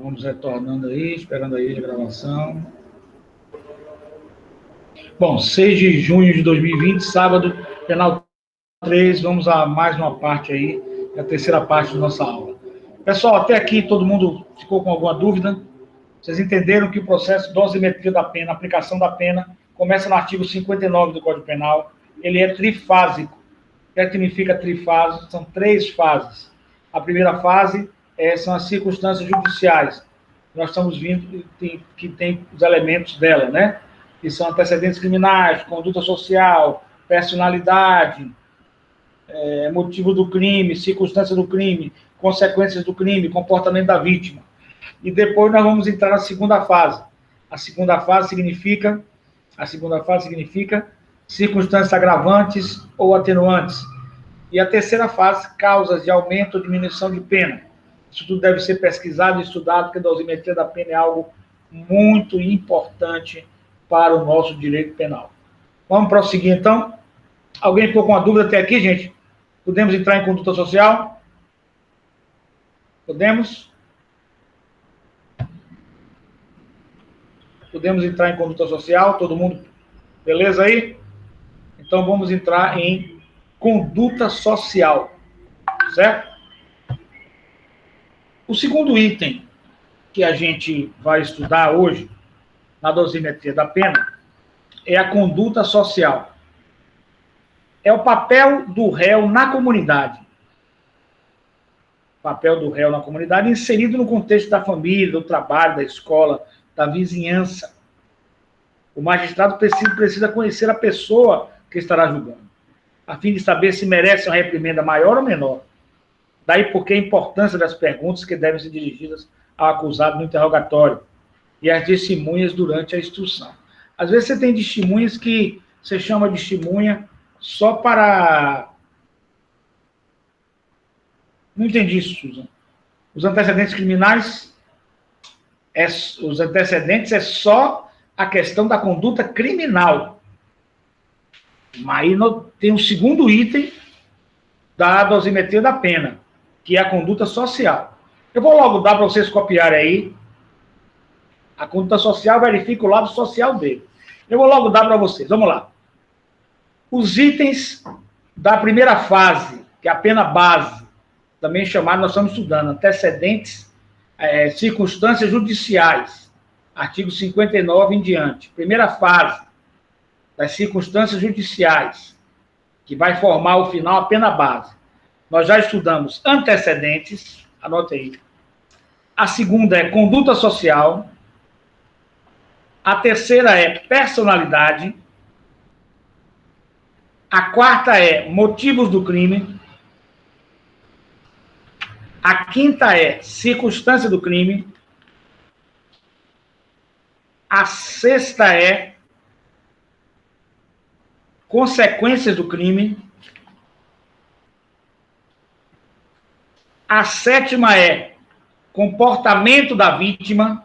Vamos retornando aí, esperando aí a gravação. Bom, 6 de junho de 2020, sábado, penal 3, vamos a mais uma parte aí, a terceira parte da nossa aula. Pessoal, até aqui todo mundo ficou com alguma dúvida? Vocês entenderam que o processo de dosimetria da pena, aplicação da pena, começa no artigo 59 do Código Penal, ele é trifásico. O que significa trifásico? São 3 fases. A primeira fase são as circunstâncias judiciais. Nós estamos vendo que tem os elementos dela, né? Que são antecedentes criminais, conduta social, personalidade, motivo do crime, circunstância do crime, consequências do crime, comportamento da vítima. E depois nós vamos entrar na segunda fase. A segunda fase significa circunstâncias agravantes ou atenuantes. E a terceira fase, causas de aumento ou diminuição de pena. Isso tudo deve ser pesquisado e estudado, porque a dosimetria da pena é algo muito importante para o nosso direito penal. Vamos prosseguir, então. Alguém ficou com uma dúvida até aqui, gente? Podemos entrar em conduta social? Podemos? Podemos entrar em conduta social? Todo mundo? Beleza aí? Então, vamos entrar em conduta social. Certo? O segundo item que a gente vai estudar hoje, na dosimetria da pena, é a conduta social. É o papel do réu na comunidade. O papel do réu na comunidade inserido no contexto da família, do trabalho, da escola, da vizinhança. O magistrado precisa conhecer a pessoa que estará julgando, a fim de saber se merece uma reprimenda maior ou menor. Daí porque a importância das perguntas que devem ser dirigidas ao acusado no interrogatório e as testemunhas durante a instrução. Às vezes você tem testemunhas que você chama de testemunha só para... Não entendi isso, Susan. Os antecedentes criminais, os antecedentes é só a questão da conduta criminal. Mas aí tem um segundo item da dosimetria da pena, que é a conduta social. Eu vou logo dar para vocês copiarem aí. A conduta social verifica o lado social dele. Eu vou logo dar para vocês. Vamos lá. Os itens da primeira fase, que é a pena base, também chamado, nós estamos estudando, antecedentes, circunstâncias judiciais, artigo 59 em diante. Primeira fase das circunstâncias judiciais, que vai formar o final a pena base. Nós já estudamos antecedentes, anote aí. A segunda é conduta social. A terceira é personalidade. A quarta é motivos do crime. A quinta é circunstância do crime. A sexta é consequências do crime. A sétima é comportamento da vítima.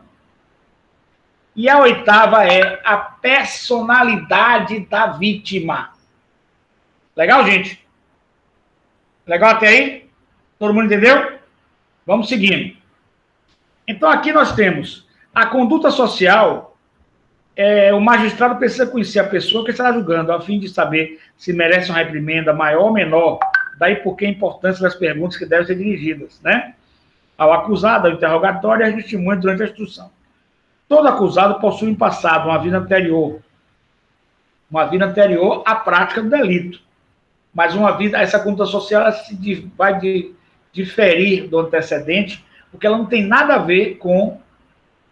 E a oitava é a personalidade da vítima. Legal, gente? Legal até aí? Todo mundo entendeu? Vamos seguindo. Então, aqui nós temos a conduta social. O magistrado precisa conhecer a pessoa que estará julgando, a fim de saber se merece uma reprimenda maior ou menor. Daí porque a importância das perguntas que devem ser dirigidas, né? Ao acusado, ao interrogatório e às testemunhas durante a instrução. Todo acusado possui um passado, uma vida anterior à prática do delito. Mas essa conduta social ela vai diferir do antecedente, porque ela não tem nada a ver com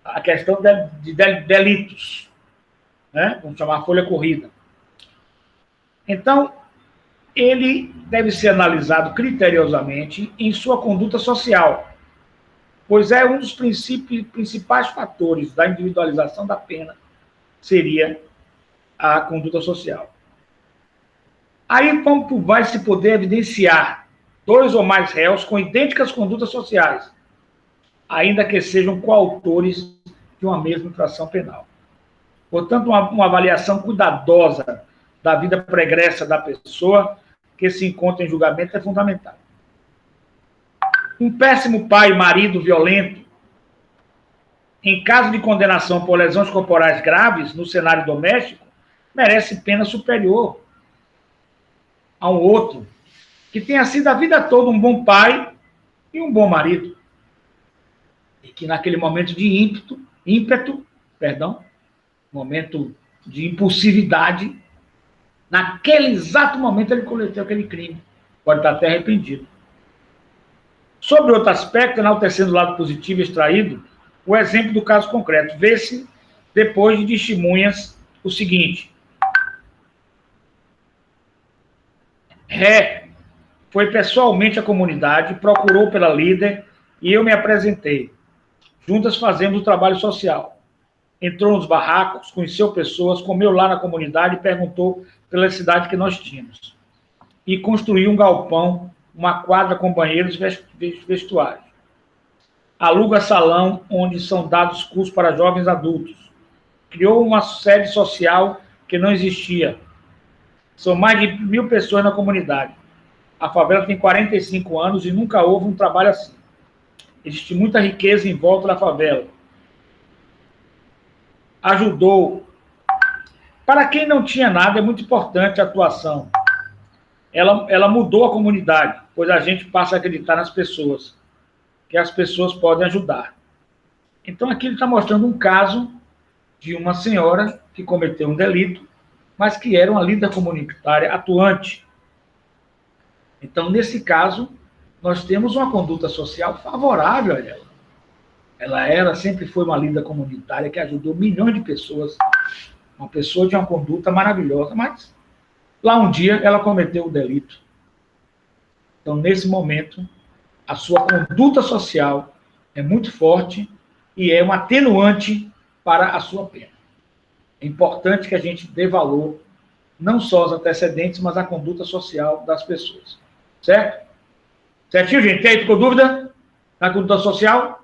a questão de delitos, né? Vamos chamar folha corrida. Então, ele deve ser analisado criteriosamente em sua conduta social, pois é um dos principais fatores da individualização da pena, seria a conduta social. Aí vai se poder evidenciar 2 ou mais réus com idênticas condutas sociais, ainda que sejam coautores de uma mesma infração penal. Portanto, uma avaliação cuidadosa da vida pregressa da pessoa que se encontra em julgamento é fundamental. Um péssimo pai, marido violento, em caso de condenação por lesões corporais graves no cenário doméstico, merece pena superior a um outro que tenha sido a vida toda um bom pai e um bom marido. E que naquele momento de ímpeto, momento de impulsividade, naquele exato momento ele cometeu aquele crime. Pode estar até arrependido. Sobre outro aspecto, enaltecendo o lado positivo extraído, o exemplo do caso concreto. Vê-se, depois de testemunhas, o seguinte. Ré foi pessoalmente à comunidade, procurou pela líder e eu me apresentei. Juntas fazemos o trabalho social. Entrou nos barracos, conheceu pessoas, comeu lá na comunidade e perguntou pela cidade que nós tínhamos. E construiu um galpão, uma quadra com banheiros e vestuários. Aluga salão onde são dados cursos para jovens adultos. Criou uma sede social que não existia. São mais de 1.000 pessoas na comunidade. A favela tem 45 anos e nunca houve um trabalho assim. Existe muita riqueza em volta da favela. Ajudou. Para quem não tinha nada, é muito importante a atuação. Ela mudou a comunidade, pois a gente passa a acreditar nas pessoas, que as pessoas podem ajudar. Então, aqui ele está mostrando um caso de uma senhora que cometeu um delito, mas que era uma líder comunitária atuante. Então, nesse caso, nós temos uma conduta social favorável a ela. Ela sempre foi uma líder comunitária que ajudou milhões de pessoas, uma pessoa de uma conduta maravilhosa, mas lá um dia ela cometeu o delito. Então, nesse momento, a sua conduta social é muito forte e é um atenuante para a sua pena. É importante que a gente dê valor não só aos antecedentes, mas à conduta social das pessoas. Certo? Certinho, gente? Tem aí, ficou dúvida na conduta social?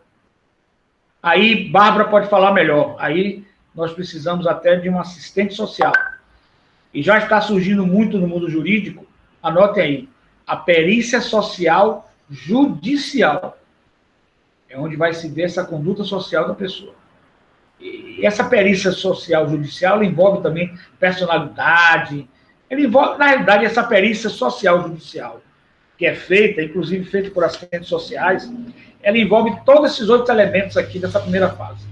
Aí, Bárbara pode falar melhor. Aí, nós precisamos até de um assistente social. E já está surgindo muito no mundo jurídico, anotem aí, a perícia social judicial. É onde vai se ver essa conduta social da pessoa. E essa perícia social judicial envolve também personalidade, ela envolve, na realidade, essa perícia social judicial, que é feita, inclusive feita por assistentes sociais, ela envolve todos esses outros elementos aqui dessa primeira fase,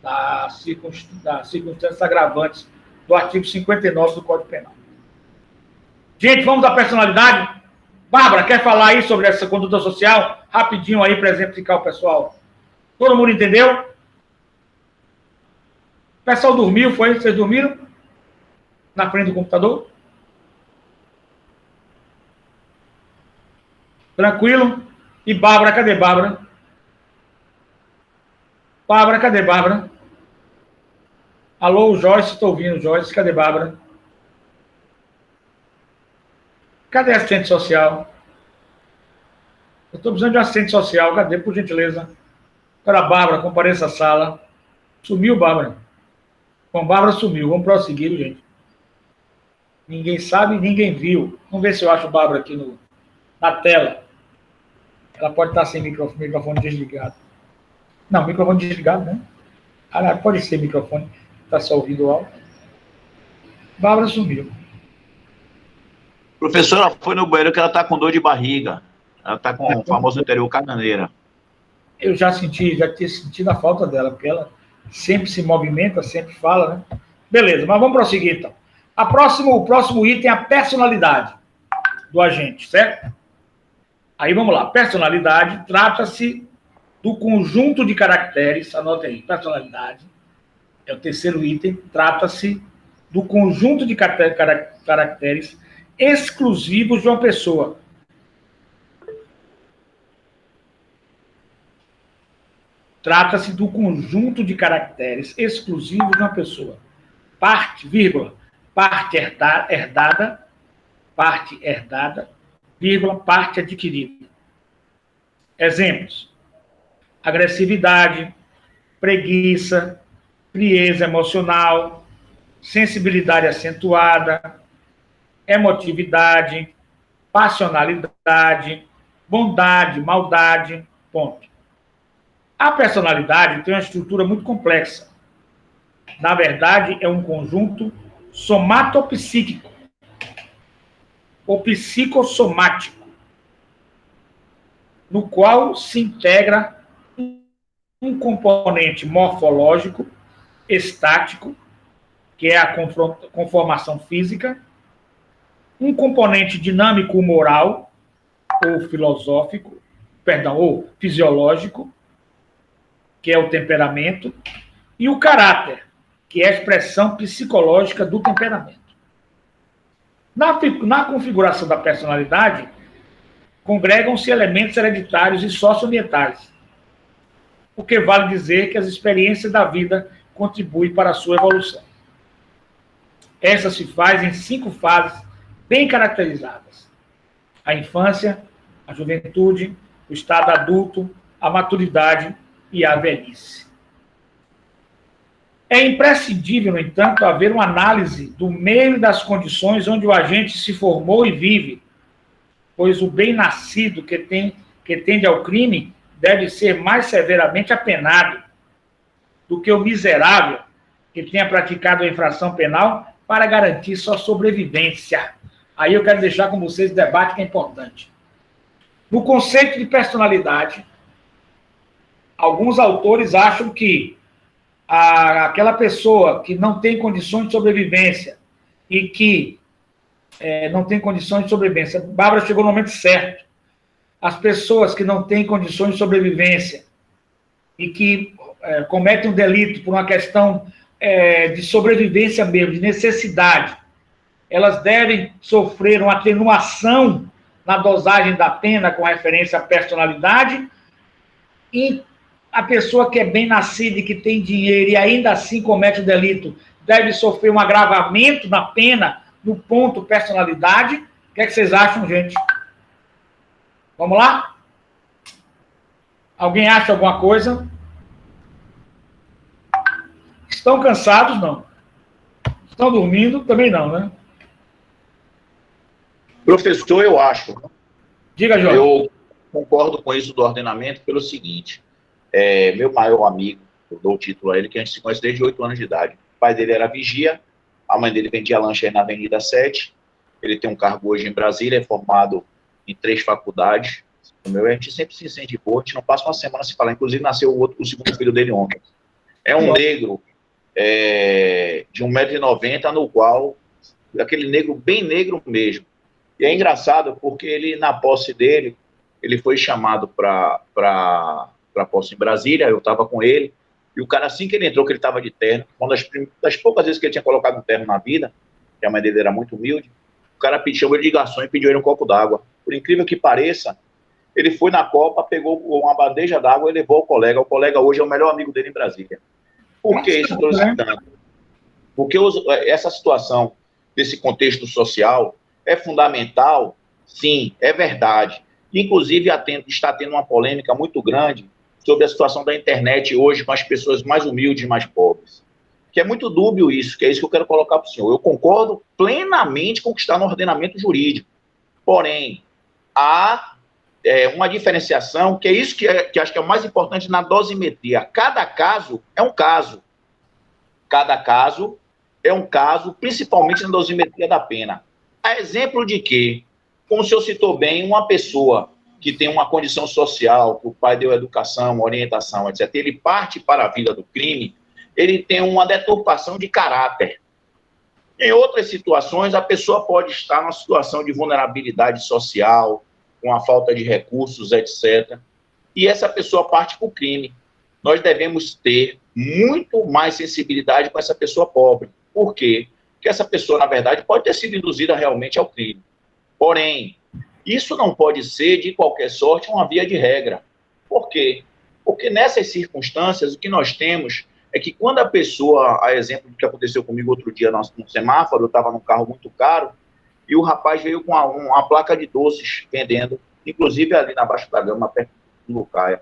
das circunstâncias agravantes do artigo 59 do Código Penal. Gente, vamos à personalidade? Bárbara, quer falar aí sobre essa conduta social? Rapidinho aí para exemplificar o pessoal. Todo mundo entendeu? O pessoal dormiu, foi? Vocês dormiram? Na frente do computador? Tranquilo? E Bárbara, cadê Bárbara? Bárbara, cadê Bárbara? Alô, Joyce, estou ouvindo, Joyce, cadê Bárbara? Cadê a assistente social? Eu estou precisando de um assistente social, cadê, por gentileza? Para Bárbara, compareça à sala. Sumiu, Bárbara. Bom, Bárbara sumiu, vamos prosseguir, gente. Ninguém sabe, ninguém viu. Vamos ver se eu acho Bárbara aqui na tela. Ela pode estar sem microfone desligado. Não, microfone desligado, né? Ah, pode ser microfone. Está só ouvindo o áudio. Bárbara sumiu. Professora, foi no banheiro que ela está com dor de barriga. Ela está com o famoso anterior caganeira. Eu já tinha sentido a falta dela, porque ela sempre se movimenta, sempre fala, né? Beleza, mas vamos prosseguir então. O próximo item é a personalidade do agente, certo? Aí vamos lá. Personalidade trata-se do conjunto de caracteres, anotem aí, personalidade, é o terceiro item, trata-se do conjunto de caracteres exclusivos de uma pessoa. Trata-se do conjunto de caracteres exclusivos de uma pessoa. Parte, vírgula, parte herdada, vírgula, parte adquirida. Exemplos: agressividade, preguiça, frieza emocional, sensibilidade acentuada, emotividade, passionalidade, bondade, maldade, ponto. A personalidade tem uma estrutura muito complexa. Na verdade, é um conjunto somatopsíquico ou psicossomático, no qual se integra um componente morfológico, estático, que é a conformação física, um componente dinâmico moral, ou filosófico, perdão, ou fisiológico, que é o temperamento, e o caráter, que é a expressão psicológica do temperamento. Na configuração da personalidade, congregam-se elementos hereditários e socioambientais, o que vale dizer que as experiências da vida contribuem para a sua evolução. Essa se faz em 5 fases bem caracterizadas: a infância, a juventude, o estado adulto, a maturidade e a velhice. É imprescindível, no entanto, haver uma análise do meio e das condições onde o agente se formou e vive, pois o bem-nascido que tende ao crime deve ser mais severamente apenado do que o miserável que tenha praticado a infração penal para garantir sua sobrevivência. Aí eu quero deixar com vocês o debate que é importante. No conceito de personalidade, alguns autores acham que aquela pessoa que não tem condições de sobrevivência e que não tem condições de sobrevivência, Bárbara chegou no momento certo. As pessoas que não têm condições de sobrevivência e que cometem um delito por uma questão de sobrevivência mesmo, de necessidade, elas devem sofrer uma atenuação na dosagem da pena com referência à personalidade, e a pessoa que é bem nascida e que tem dinheiro e ainda assim comete o delito deve sofrer um agravamento na pena no ponto personalidade. O que é que vocês acham, gente? Vamos lá? Alguém acha alguma coisa? Estão cansados? Não. Estão dormindo? Também não, né? Professor, eu acho. Diga, Jorge. Eu concordo com isso do ordenamento pelo seguinte. Meu maior amigo, eu dou o título a ele, que a gente se conhece desde 8 anos de idade. O pai dele era vigia, a mãe dele vendia lanche aí na Avenida 7. Ele tem um cargo hoje em Brasília, é formado em 3 faculdades. A gente sempre se incentivou, a gente não passa uma semana se falar. Inclusive, nasceu o segundo filho dele ontem. É um negro de 1,90 m, no qual, aquele negro bem negro mesmo. E é engraçado porque ele, na posse dele, ele foi chamado para posse em Brasília, eu estava com ele, e o cara, assim que ele entrou, que ele estava de terno, uma das poucas vezes que ele tinha colocado um terno na vida, que a mãe dele era muito humilde, o cara chamou ele de garçom e pediu ele um copo d'água. Por incrível que pareça, ele foi na Copa, pegou uma bandeja d'água e levou ao colega. O colega hoje é o melhor amigo dele em Brasília. Por que isso estou citando? Porque essa situação desse contexto social é fundamental, sim, é verdade. Inclusive, está tendo uma polêmica muito grande sobre a situação da internet hoje com as pessoas mais humildes e mais pobres. Que é muito dúbio isso, que é isso que eu quero colocar para o senhor. Eu concordo plenamente com o que está no ordenamento jurídico. Porém, há uma diferenciação, que é isso que acho que é o mais importante na dosimetria. Cada caso é um caso. Cada caso é um caso, principalmente na dosimetria da pena. A exemplo de que, como o senhor citou bem, uma pessoa que tem uma condição social, que o pai deu educação, orientação, etc., ele parte para a vida do crime, ele tem uma deturpação de caráter. Em outras situações, a pessoa pode estar numa situação de vulnerabilidade social, com a falta de recursos, etc., e essa pessoa parte para o crime. Nós devemos ter muito mais sensibilidade com essa pessoa pobre. Por quê? Porque essa pessoa, na verdade, pode ter sido induzida realmente ao crime. Porém, isso não pode ser, de qualquer sorte, uma via de regra. Por quê? Porque nessas circunstâncias, o que nós temos é que quando a pessoa, a exemplo do que aconteceu comigo outro dia no semáforo, eu estava num carro muito caro, e o rapaz veio com uma placa de doces vendendo, inclusive ali na Baixa da Gama, perto do Lucaia.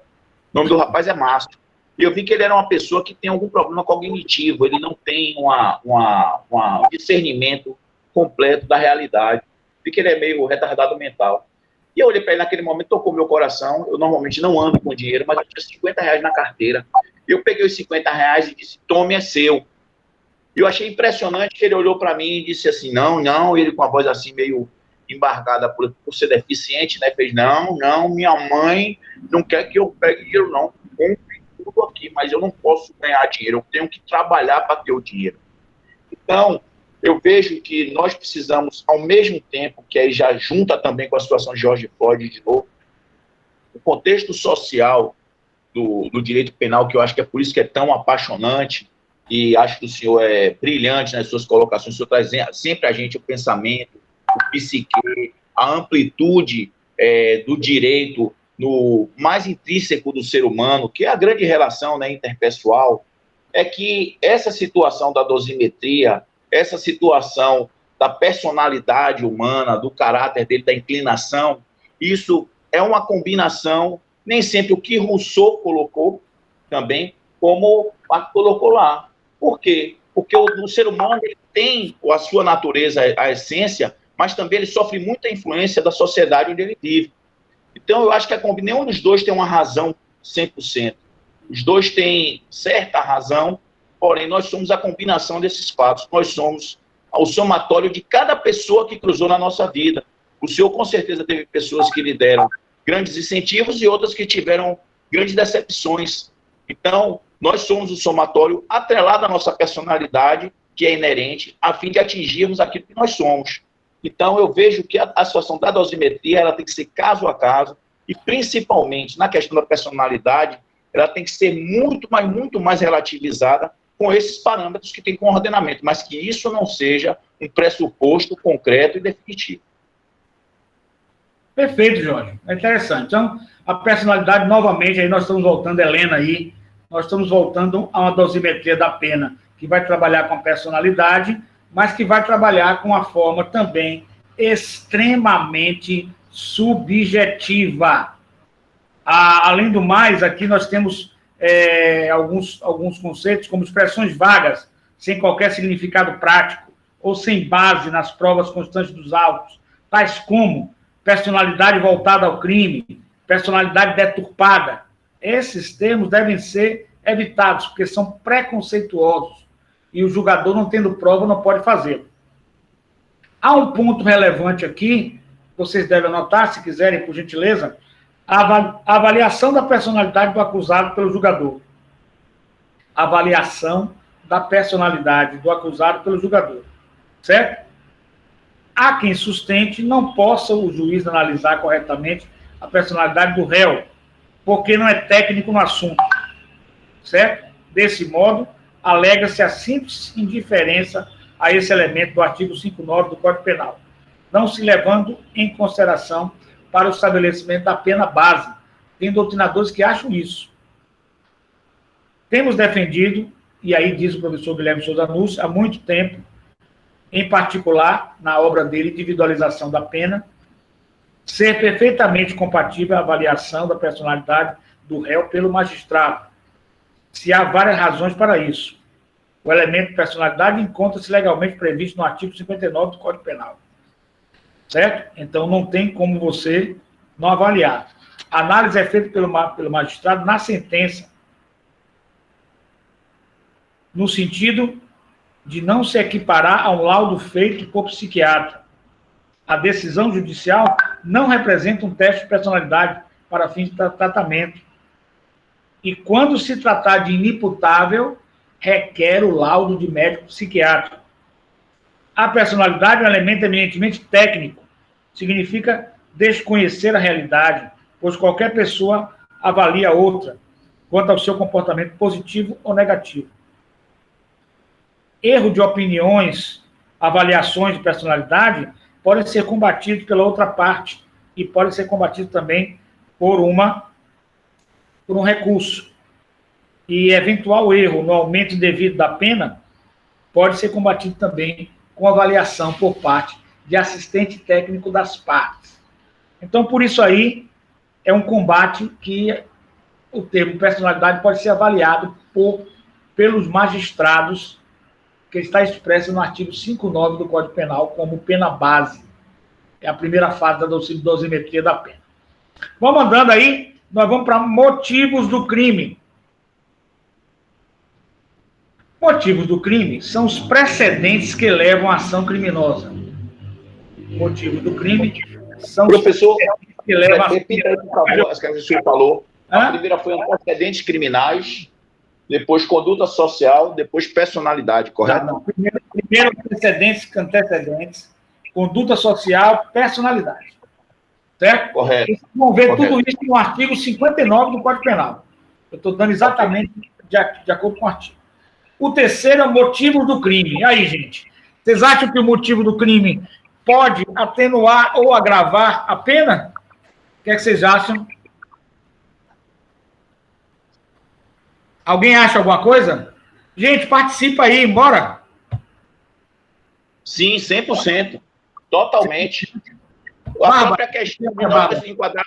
O nome do rapaz é Márcio. E eu vi que ele era uma pessoa que tem algum problema cognitivo, ele não tem um discernimento completo da realidade. Vi que ele é meio retardado mental. E eu olhei para ele naquele momento, tocou meu coração. Eu normalmente não ando com dinheiro, mas eu tinha 50 reais na carteira. Eu peguei os 50 reais e disse, tome, é seu. E eu achei impressionante que ele olhou para mim e disse assim, não, não, ele com a voz assim meio embargada por ser deficiente, né, fez, não, não, minha mãe não quer que eu pegue dinheiro, não, compre tudo aqui, mas eu não posso ganhar dinheiro, eu tenho que trabalhar para ter o dinheiro. Então, eu vejo que nós precisamos, ao mesmo tempo, que aí já junta também com a situação de George Floyd de novo, o contexto social do direito penal, que eu acho que é por isso que é tão apaixonante, e acho que o senhor é brilhante nas suas colocações, o senhor traz sempre a gente o pensamento, o psique, a amplitude do direito no mais intrínseco do ser humano, que é a grande relação, né, interpessoal, é que essa situação da dosimetria, essa situação da personalidade humana, do caráter dele, da inclinação, isso é uma combinação, nem sempre o que Rousseau colocou também, como colocou lá. Por quê? Porque o ser humano ele tem a sua natureza, a essência, mas também ele sofre muita influência da sociedade onde ele vive. Então, eu acho que nenhum dos dois tem uma razão 100%. Os dois têm certa razão, porém, nós somos a combinação desses fatos. Nós somos o somatório de cada pessoa que cruzou na nossa vida. O senhor, com certeza, teve pessoas que lhe deram grandes incentivos e outras que tiveram grandes decepções. Então, nós somos o somatório atrelado à nossa personalidade, que é inerente, a fim de atingirmos aquilo que nós somos. Então, eu vejo que a situação da dosimetria ela tem que ser caso a caso, e principalmente na questão da personalidade, ela tem que ser muito mais relativizada com esses parâmetros que tem com o ordenamento, mas que isso não seja um pressuposto concreto e definitivo. Perfeito, Jorge. É interessante. Então, a personalidade, novamente, aí nós estamos voltando, Helena aí, nós estamos voltando a uma dosimetria da pena, que vai trabalhar com a personalidade, mas que vai trabalhar com a forma também extremamente subjetiva. Além do mais, aqui nós temos alguns conceitos, como expressões vagas, sem qualquer significado prático, ou sem base nas provas constantes dos autos, tais como personalidade voltada ao crime, personalidade deturpada. Esses termos devem ser evitados, porque são preconceituosos, e o julgador, não tendo prova, não pode fazê-lo. Há um ponto relevante aqui, vocês devem anotar, se quiserem, por gentileza, a avaliação da personalidade do acusado pelo julgador. Avaliação da personalidade do acusado pelo julgador. Certo? Há quem sustente não possa o juiz analisar corretamente a personalidade do réu, porque não é técnico no assunto. Certo? Desse modo, alega-se a simples indiferença a esse elemento do artigo 59 do Código Penal, não se levando em consideração para o estabelecimento da pena base. Tem doutrinadores que acham isso. Temos defendido, e aí diz o professor Guilherme Souza Nunes, há muito tempo, em particular, na obra dele, Individualização da Pena, ser perfeitamente compatível a avaliação da personalidade do réu pelo magistrado, se há várias razões para isso. O elemento de personalidade encontra-se legalmente previsto no artigo 59 do Código Penal. Certo? Então, não tem como você não avaliar. A análise é feita pelo magistrado na sentença, no sentido de não se equiparar a um laudo feito por psiquiatra. A decisão judicial não representa um teste de personalidade para fins de tratamento. E quando se tratar de inimputável, requer o laudo de médico psiquiatra. A personalidade é um elemento eminentemente técnico. Significa desconhecer a realidade, pois qualquer pessoa avalia outra quanto ao seu comportamento positivo ou negativo. Erro de opiniões, avaliações de personalidade podem ser combatidos pela outra parte e podem ser combatidos também por um recurso. E eventual erro no aumento indevido da pena pode ser combatido também com avaliação por parte de assistente técnico das partes. Então, por isso aí, é um combate que o termo personalidade pode ser avaliado pelos magistrados, que está expresso no artigo 59 do Código Penal como pena base. É a primeira fase da dosimetria da pena. Vamos andando aí, nós vamos para motivos do crime. Motivos do crime são os precedentes que levam à ação criminosa. Motivos do crime são professor, os precedentes que levam à ação criminosa. As que o senhor falou. A primeira foi antecedentes criminais, depois conduta social, depois personalidade, correto? Não. Primeiro antecedentes, conduta social, personalidade. Certo? Correto. Vocês vão ver tudo isso no artigo 59 do Código Penal. Eu estou dando exatamente de acordo com o artigo. O terceiro é motivo do crime. E aí, gente? Vocês acham que o motivo do crime pode atenuar ou agravar a pena? O que é que vocês acham? Alguém acha alguma coisa? Gente, participa aí, bora. Sim, 100%. Totalmente. A própria questão de não se enquadrar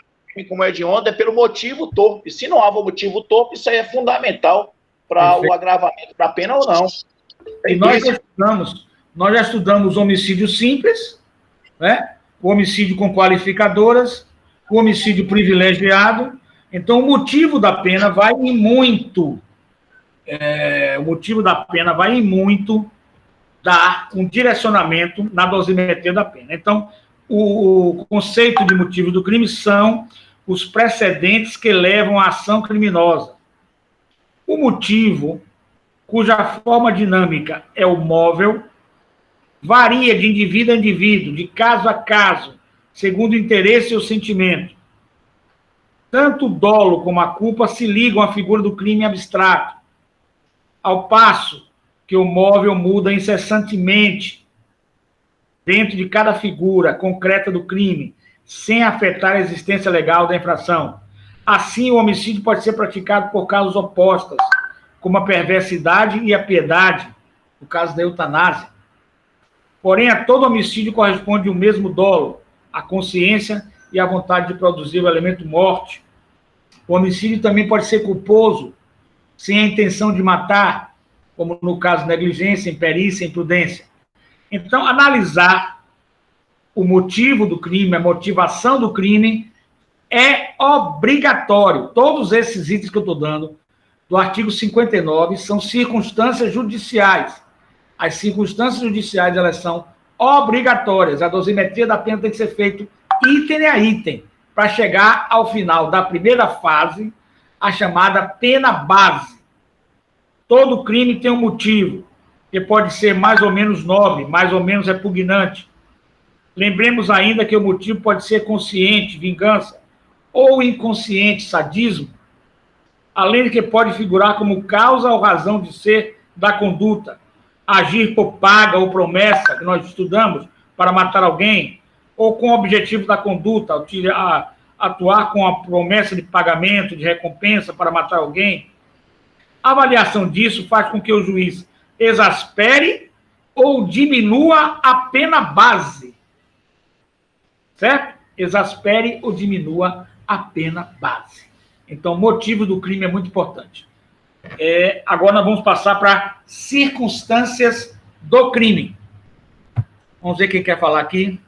como hediondo é pelo motivo torpe. Se não há motivo torpe, isso aí é fundamental para o agravamento da pena ou não. E nós já estudamos homicídio simples, né? O homicídio com qualificadoras, o homicídio privilegiado. Então, o motivo da pena vai em muito. O motivo da pena vai em muito dar um direcionamento na dosimetria da pena. Então, o conceito de motivo do crime são os precedentes que levam à ação criminosa. O motivo, cuja forma dinâmica é o móvel, varia de indivíduo a indivíduo, de caso a caso, segundo o interesse e o sentimento. Tanto o dolo como a culpa se ligam à figura do crime abstrato, ao passo que o móvel muda incessantemente dentro de cada figura concreta do crime, sem afetar a existência legal da infração. Assim, o homicídio pode ser praticado por causas opostas, como a perversidade e a piedade, no caso da eutanásia. Porém, a todo homicídio corresponde o mesmo dolo, a consciência e a vontade de produzir o elemento morte. O homicídio também pode ser culposo, sem a intenção de matar, como no caso negligência, imperícia, imprudência. Então, analisar o motivo do crime, a motivação do crime, é obrigatório. Todos esses itens que eu estou dando, do artigo 59, são circunstâncias judiciais. As circunstâncias judiciais, elas são obrigatórias. A dosimetria da pena tem que ser feita item a item, para chegar ao final da primeira fase, a chamada pena base. Todo crime tem um motivo, que pode ser mais ou menos nobre, mais ou menos repugnante. Lembremos ainda que o motivo pode ser consciente, vingança, ou inconsciente, sadismo, além de que pode figurar como causa ou razão de ser da conduta, agir por paga ou promessa, que nós estudamos, para matar alguém, ou com o objetivo da conduta, atuar com a promessa de pagamento, de recompensa para matar alguém. A avaliação disso faz com que o juiz exaspere ou diminua a pena base. Certo? Exaspere ou diminua a pena base. Então, o motivo do crime é muito importante. Agora nós vamos passar para circunstâncias do crime. Vamos ver quem quer falar aqui.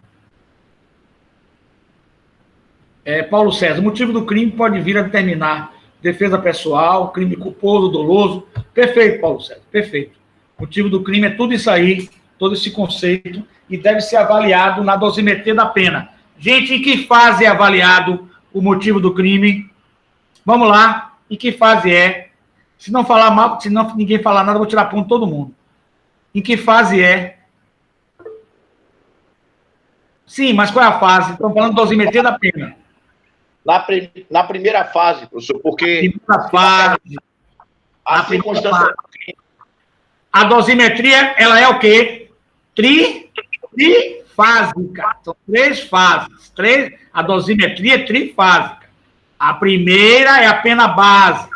Paulo César, o motivo do crime pode vir a determinar defesa pessoal, crime culposo, doloso. Perfeito, Paulo César, perfeito. O motivo do crime é tudo isso aí, todo esse conceito, e deve ser avaliado na dosimetria da pena. Gente, em que fase é avaliado o motivo do crime? Vamos lá, em que fase é? Se não falar mal, se não ninguém falar nada, eu vou tirar ponto de todo mundo. Em que fase é? Sim, mas qual é a fase? Estamos falando de dosimetria da pena. Na primeira fase, professor, porque... Primeira fase. A circunstância... A dosimetria, ela é o quê? Trifásica. São 3 fases. A dosimetria é trifásica. A primeira é a pena base.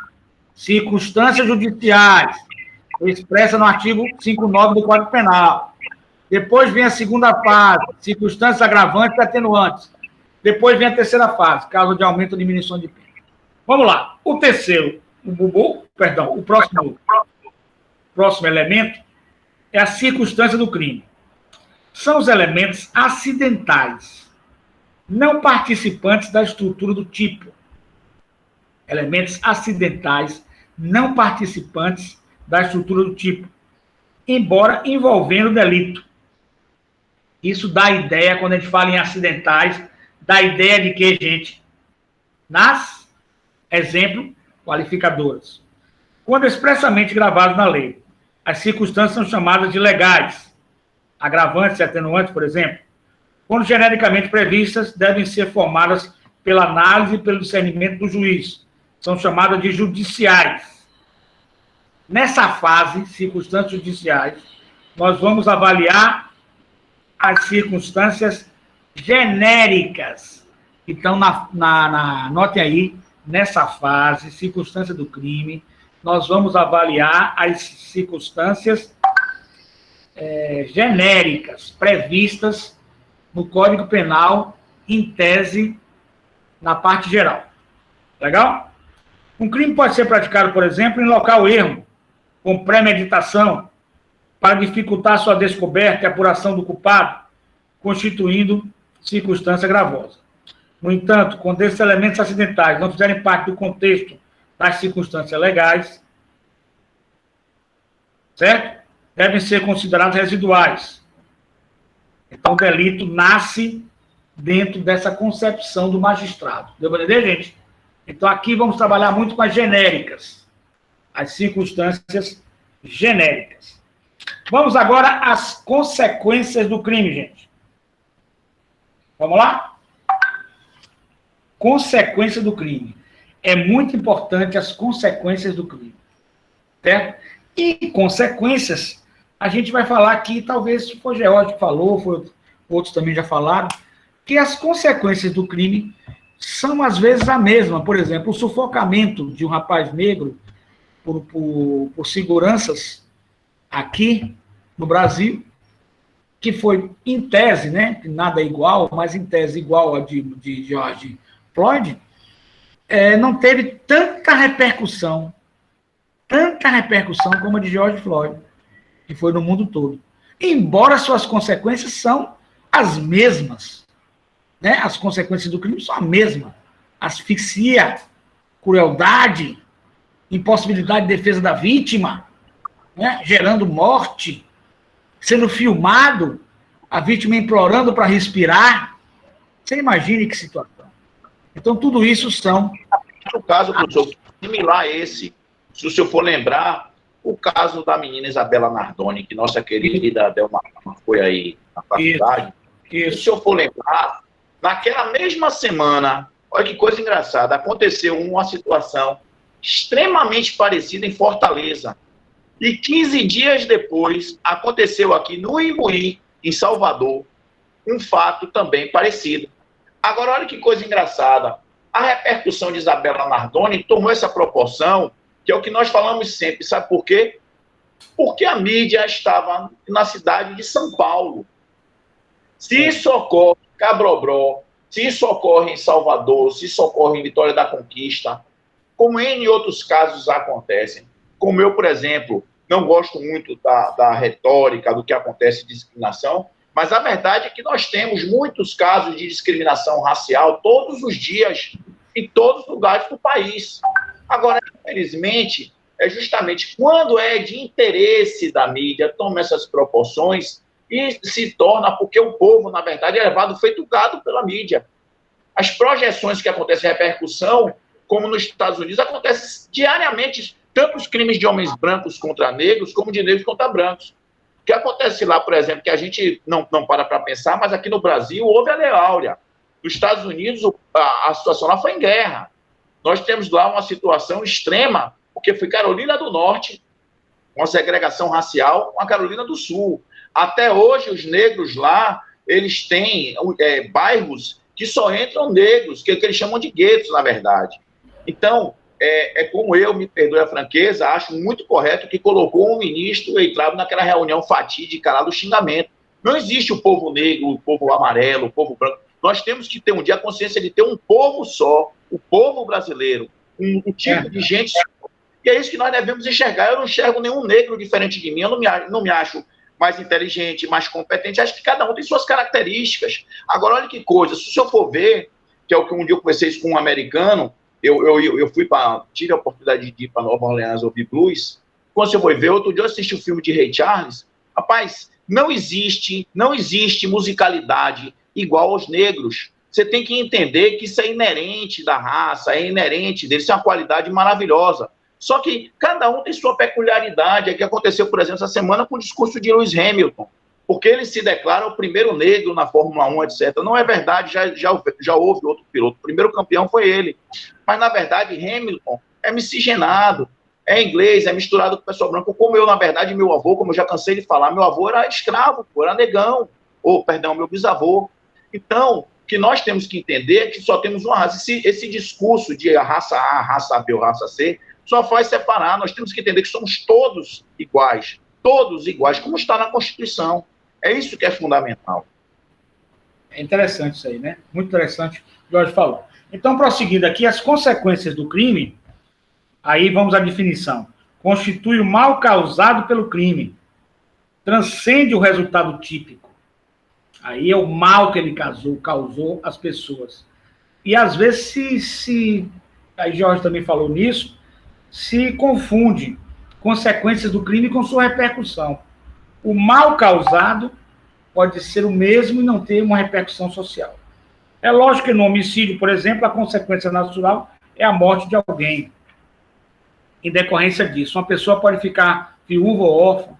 Circunstâncias judiciais. Expressa no artigo 59 do Código Penal. Depois vem a segunda fase. Circunstâncias agravantes e atenuantes. Depois vem a terceira fase, caso de aumento ou diminuição de pena. Vamos lá. O terceiro, o próximo elemento é a circunstância do crime. São os elementos acidentais não participantes da estrutura do tipo. Elementos acidentais não participantes da estrutura do tipo, embora envolvendo o delito. Isso dá ideia, quando a gente fala em acidentais, dá ideia de que, gente, nas, exemplo, qualificadoras. Quando expressamente gravados na lei, as circunstâncias são chamadas de legais, agravantes e atenuantes, por exemplo, quando genericamente previstas, devem ser formadas pela análise e pelo discernimento do juiz. São chamadas de judiciais. Nessa fase, circunstâncias judiciais, nós vamos avaliar as circunstâncias genéricas. Então, notem aí, nessa fase, circunstância do crime, nós vamos avaliar as circunstâncias genéricas previstas no Código Penal, em tese, na parte geral. Legal? Um crime pode ser praticado, por exemplo, em local ermo, com premeditação, para dificultar sua descoberta e apuração do culpado, constituindo circunstância gravosa. No entanto, quando esses elementos acidentais não fizerem parte do contexto das circunstâncias legais, certo? Devem ser considerados residuais. Então, o delito nasce dentro dessa concepção do magistrado. Deu para entender, gente? Então, aqui vamos trabalhar muito com as genéricas. As circunstâncias genéricas. Vamos agora às consequências do crime, gente. Vamos lá? Consequência do crime. É muito importante as consequências do crime. Certo? E consequências, a gente vai falar aqui, talvez foi o George que falou, outros também já falaram, que as consequências do crime são, às vezes, a mesma. Por exemplo, o sufocamento de um rapaz negro por seguranças aqui no Brasil, que foi, em tese, né, nada igual, mas em tese igual a de George Floyd, não teve tanta repercussão como a de George Floyd, que foi no mundo todo. Embora suas consequências são as mesmas, né? As consequências do crime são as mesmas. Asfixia, crueldade, impossibilidade de defesa da vítima, né? Gerando morte, sendo filmado, a vítima implorando para respirar. Você imagine que situação. Então, tudo isso são... No caso, professor, similar a esse, se o senhor for lembrar, o caso da menina Isabela Nardoni, que nossa querida Delma foi aí na faculdade. Isso. Se o senhor for lembrar, naquela mesma semana, olha que coisa engraçada, aconteceu uma situação extremamente parecida em Fortaleza. E 15 dias depois, aconteceu aqui no Imbuí, em Salvador, um fato também parecido. Agora, olha que coisa engraçada. A repercussão de Isabela Nardoni tomou essa proporção, que é o que nós falamos sempre. Sabe por quê? Porque a mídia estava na cidade de São Paulo. Se isso ocorre em Cabrobró, se isso ocorre em Salvador, se isso ocorre em Vitória da Conquista, como em outros casos acontecem, como eu, por exemplo, não gosto muito da retórica do que acontece de discriminação, mas a verdade é que nós temos muitos casos de discriminação racial todos os dias, em todos os lugares do país. Agora, infelizmente, é justamente quando é de interesse da mídia, toma essas proporções e se torna, porque o povo, na verdade, é levado feito gado pela mídia. As projeções que acontecem, a repercussão, como nos Estados Unidos, acontece diariamente, tanto os crimes de homens brancos contra negros, como de negros contra brancos. O que acontece lá, por exemplo, que a gente não para pensar, mas aqui no Brasil houve a Lei Áurea. Nos Estados Unidos, a situação lá foi em guerra. Nós temos lá uma situação extrema, porque foi Carolina do Norte, uma segregação racial, com a Carolina do Sul. Até hoje, os negros lá, eles têm bairros que só entram negros, que eles chamam de guetos, na verdade. Então, como eu, me perdoe a franqueza, acho muito correto que colocou um ministro entrado naquela reunião fatídica lá do xingamento. Não existe o povo negro, o povo amarelo, o povo branco. Nós temos que ter um dia a consciência de ter um povo só, o povo brasileiro, um tipo de gente. E é isso que nós devemos enxergar. Eu não enxergo nenhum negro diferente de mim, eu não me acho mais inteligente, mais competente. Acho que cada um tem suas características. Agora, olha que coisa, se o senhor for ver, que é o que um dia eu conversei isso com um americano, eu tive a oportunidade de ir para Nova Orleans ouvir blues. Quando você foi ver, outro dia eu assisti o filme de Ray Charles. Rapaz, não existe musicalidade igual aos negros. Você tem que entender que isso é inerente da raça, é inerente deles, isso é uma qualidade maravilhosa. Só que cada um tem sua peculiaridade. É o que aconteceu, por exemplo, essa semana com o discurso de Lewis Hamilton, porque ele se declara o primeiro negro na Fórmula 1, etc. Não é verdade, já houve outro piloto. O primeiro campeão foi ele. Mas, na verdade, Hamilton é miscigenado, é inglês, é misturado com o pessoal branco. Como eu, na verdade, meu avô, como eu já cansei de falar, meu avô era escravo, era negão. Meu bisavô. Então, o que nós temos que entender é que só temos uma raça. Esse discurso de raça A, raça B ou raça C só faz separar. Nós temos que entender que somos todos iguais, como está na Constituição. É isso que é fundamental. É interessante isso aí, né? Muito interessante o que o Jorge falou. Então, prosseguindo aqui, as consequências do crime, aí vamos à definição. Constitui o mal causado pelo crime. Transcende o resultado típico. Aí é o mal que ele causou às pessoas. E, às vezes, aí Jorge também falou nisso, se confunde consequências do crime com sua repercussão. O mal causado pode ser o mesmo e não ter uma repercussão social. É lógico que no homicídio, por exemplo, a consequência natural é a morte de alguém. Em decorrência disso, uma pessoa pode ficar viúva ou órfã,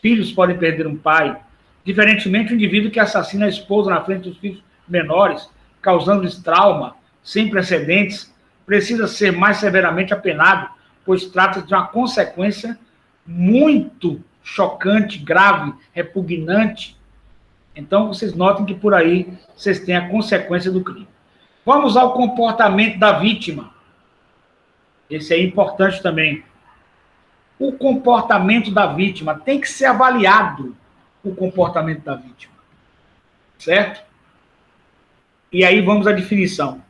filhos podem perder um pai, diferentemente o indivíduo que assassina a esposa na frente dos filhos menores, causando-lhes trauma sem precedentes, precisa ser mais severamente apenado, pois trata de uma consequência muito chocante, grave, repugnante. Então, vocês notem que por aí vocês têm a consequência do crime. Vamos ao comportamento da vítima. Esse é importante também. O comportamento da vítima tem que ser avaliado, o comportamento da vítima. Certo? E aí vamos à definição.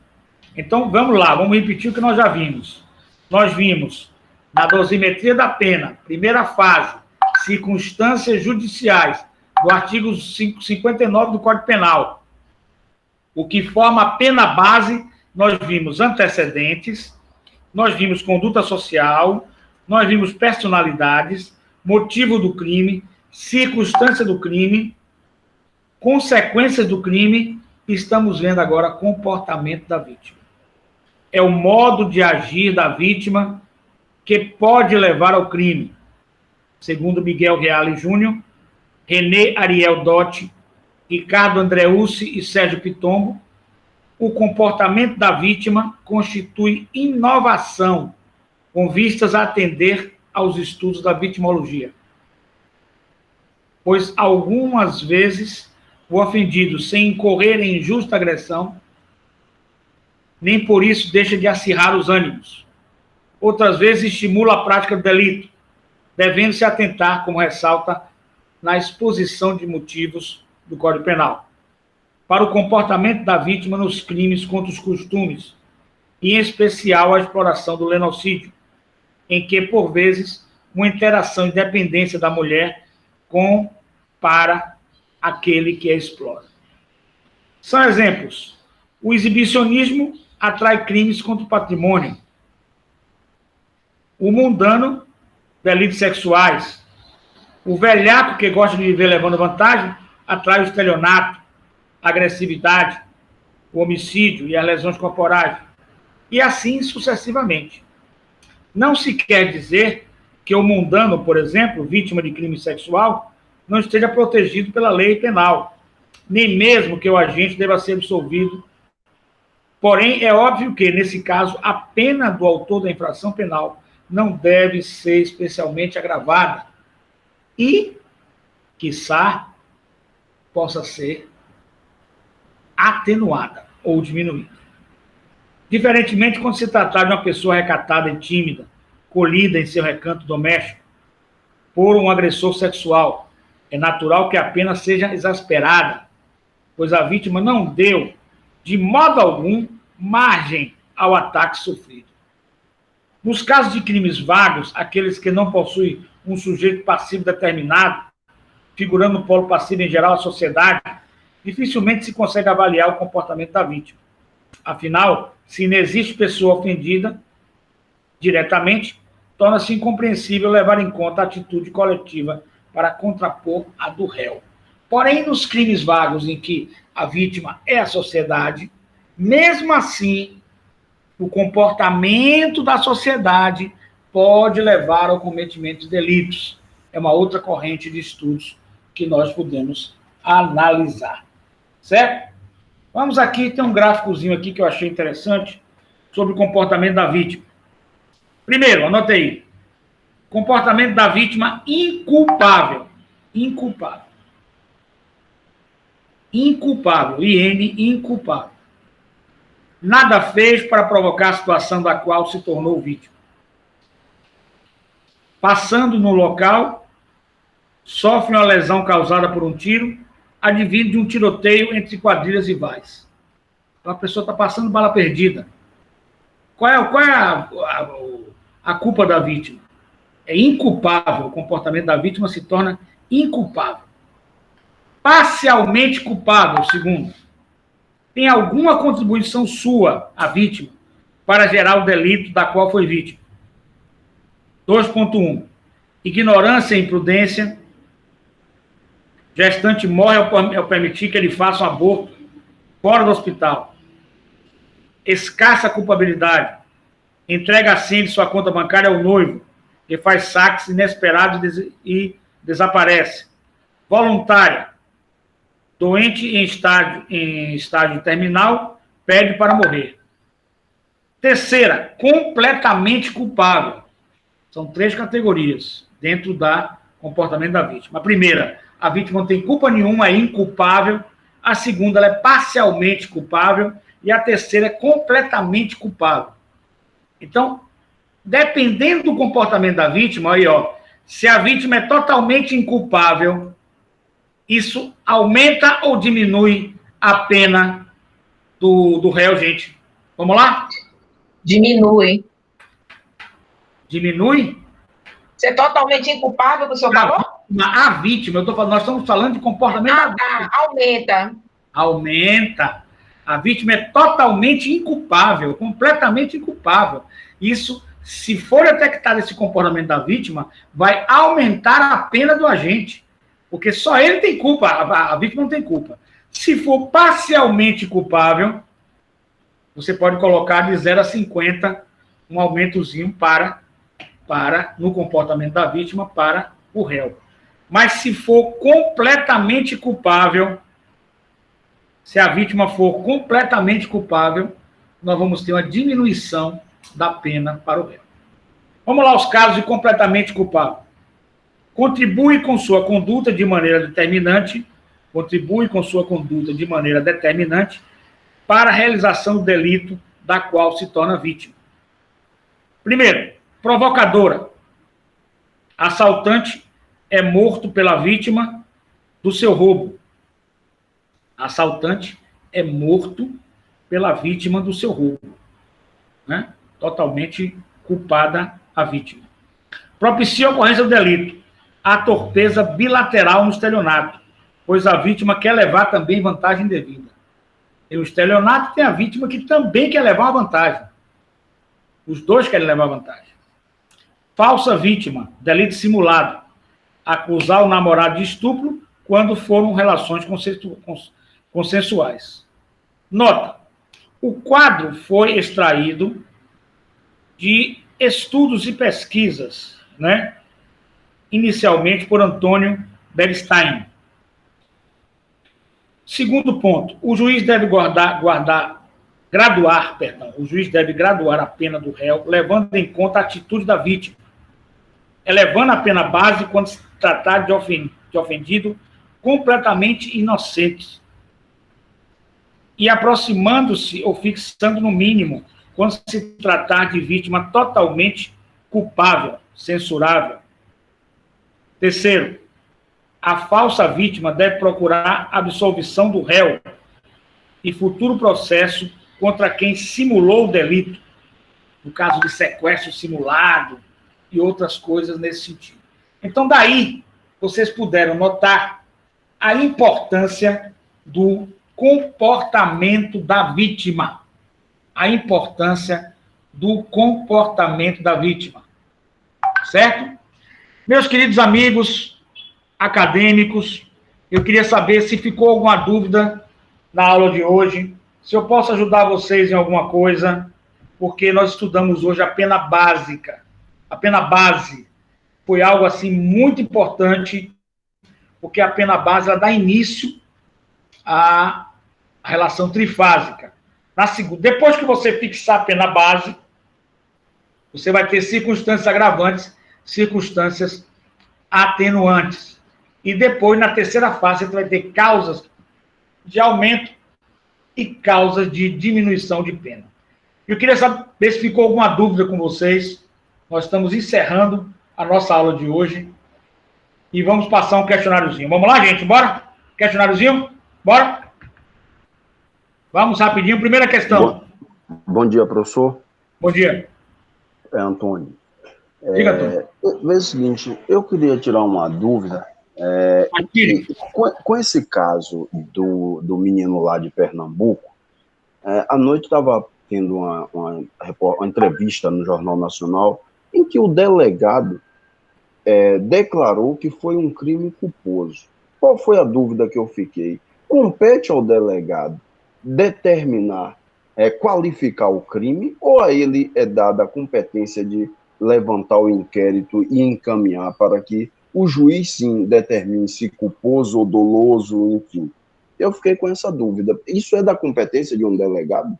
Então, vamos lá, vamos repetir o que nós já vimos. Nós vimos na dosimetria da pena, primeira fase, circunstâncias judiciais, do artigo 59 do Código Penal. O que forma a pena base, nós vimos antecedentes, nós vimos conduta social, nós vimos personalidades, motivo do crime, circunstância do crime, consequências do crime, e estamos vendo agora comportamento da vítima. É o modo de agir da vítima que pode levar ao crime. Segundo Miguel Reale Júnior, René Ariel Dotti, Ricardo Andreucci e Sérgio Pitombo, o comportamento da vítima constitui inovação com vistas a atender aos estudos da vitimologia. Pois algumas vezes o ofendido, sem incorrer em injusta agressão, nem por isso deixa de acirrar os ânimos. Outras vezes estimula a prática do delito, devendo-se atentar, como ressalta, na exposição de motivos do Código Penal, para o comportamento da vítima nos crimes contra os costumes, e em especial a exploração do lenocídio, em que, por vezes, uma interação e dependência da mulher para aquele que a explora. São exemplos. O exibicionismo atrai crimes contra o patrimônio. O mundano, delitos sexuais. O velhaco que gosta de viver levando vantagem atrai o estelionato, a agressividade, o homicídio e as lesões corporais. E assim sucessivamente. Não se quer dizer que o mundano, por exemplo, vítima de crime sexual, não esteja protegido pela lei penal, nem mesmo que o agente deva ser absolvido. Porém, é óbvio que, nesse caso, a pena do autor da infração penal não deve ser especialmente agravada e, quiçá, possa ser atenuada ou diminuída. Diferentemente, quando se tratar de uma pessoa recatada e tímida, colhida em seu recanto doméstico por um agressor sexual, é natural que a pena seja exasperada, pois a vítima não deu, de modo algum, margem ao ataque sofrido. Nos casos de crimes vagos, aqueles que não possuem um sujeito passivo determinado, figurando no polo passivo em geral a sociedade, dificilmente se consegue avaliar o comportamento da vítima. Afinal, se não existe pessoa ofendida diretamente, torna-se incompreensível levar em conta a atitude coletiva para contrapor a do réu. Porém, nos crimes vagos em que a vítima é a sociedade, mesmo assim, o comportamento da sociedade pode levar ao cometimento de delitos. É uma outra corrente de estudos que nós podemos analisar. Certo? Vamos aqui, tem um gráficozinho aqui que eu achei interessante sobre o comportamento da vítima. Primeiro, anote aí. Comportamento da vítima inculpável. Inculpável. Inculpável. IN, inculpável. Nada fez para provocar a situação da qual se tornou vítima. Passando no local, sofre uma lesão causada por um tiro, advindo de um tiroteio entre quadrilhas rivais. Então a pessoa está passando bala perdida. Qual é a culpa da vítima? É inculpável. O comportamento da vítima se torna inculpável. Parcialmente culpável, segundo. Tem alguma contribuição sua, a vítima, para gerar o delito da qual foi vítima. 2.1. Ignorância e imprudência. Gestante morre ao permitir que ele faça um aborto fora do hospital. Escassa culpabilidade. Entrega assim de sua conta bancária ao noivo, que faz saques inesperados e desaparece. Voluntária. Doente em estágio terminal, pede para morrer. Terceira, completamente culpável. São 3 categorias dentro do comportamento da vítima. A primeira, a vítima não tem culpa nenhuma, é inculpável. A segunda, ela é parcialmente culpável. E a terceira é completamente culpável. Então, dependendo do comportamento da vítima, aí, ó, se a vítima é totalmente inculpável, isso aumenta ou diminui a pena do réu, gente? Vamos lá? Diminui. Diminui? Você é totalmente inculpável do seu valor? A vítima, nós estamos falando de comportamento da vítima. Aumenta. Aumenta. A vítima é totalmente inculpável, completamente inculpável. Isso, se for detectado esse comportamento da vítima, vai aumentar a pena do agente. Porque só ele tem culpa, a vítima não tem culpa. Se for parcialmente culpável, você pode colocar de 0 a 50 um aumentozinho no comportamento da vítima para o réu. Mas se for completamente culpável, se a vítima for completamente culpável, nós vamos ter uma diminuição da pena para o réu. Vamos lá, os casos de completamente culpável. Contribui com sua conduta de maneira determinante para a realização do delito da qual se torna vítima. Primeiro, provocadora. Assaltante é morto pela vítima do seu roubo. Assaltante é morto pela vítima do seu roubo. Né? Totalmente culpada a vítima. Propicia a ocorrência do delito. A torpeza bilateral no estelionato, pois a vítima quer levar também vantagem devida. Tem o estelionato e tem a vítima que também quer levar uma vantagem. Os dois querem levar vantagem. Falsa vítima, delito simulado. Acusar o namorado de estupro quando foram relações consensuais. Nota, o quadro foi extraído de estudos e pesquisas, né? Inicialmente por Antônio Bernstein. Segundo ponto, o juiz deve graduar a pena do réu, levando em conta a atitude da vítima, elevando a pena base quando se tratar de ofendido completamente inocente, e aproximando-se ou fixando no mínimo quando se tratar de vítima totalmente culpável, censurável. Terceiro, a falsa vítima deve procurar absolvição do réu e futuro processo contra quem simulou o delito, no caso de sequestro simulado e outras coisas nesse sentido. Então, daí, vocês puderam notar a importância do comportamento da vítima. A importância do comportamento da vítima. Certo? Meus queridos amigos acadêmicos, eu queria saber se ficou alguma dúvida na aula de hoje, se eu posso ajudar vocês em alguma coisa, porque nós estudamos hoje a pena básica. A pena base foi algo assim muito importante, porque a pena base ela dá início à relação trifásica. Depois que você fixar a pena base, você vai ter circunstâncias agravantes, circunstâncias atenuantes. E depois, na terceira fase, você vai ter causas de aumento e causas de diminuição de pena. Eu queria saber se ficou alguma dúvida com vocês. Nós estamos encerrando a nossa aula de hoje e vamos passar um questionáriozinho. Vamos lá, gente? Bora? Questionáriozinho? Bora? Vamos rapidinho. Primeira questão. Bom dia, professor. Bom dia. É Antônio. Diga, Antônio. É o seguinte, eu queria tirar uma dúvida. Com esse caso do menino lá de Pernambuco, à noite estava tendo uma entrevista no Jornal Nacional em que o delegado declarou que foi um crime culposo. Qual foi a dúvida que eu fiquei? Compete ao delegado determinar, qualificar o crime, ou a ele é dada a competência de levantar o inquérito e encaminhar para que o juiz, sim, determine se culposo ou doloso, enfim. Eu fiquei com essa dúvida. Isso é da competência de um delegado?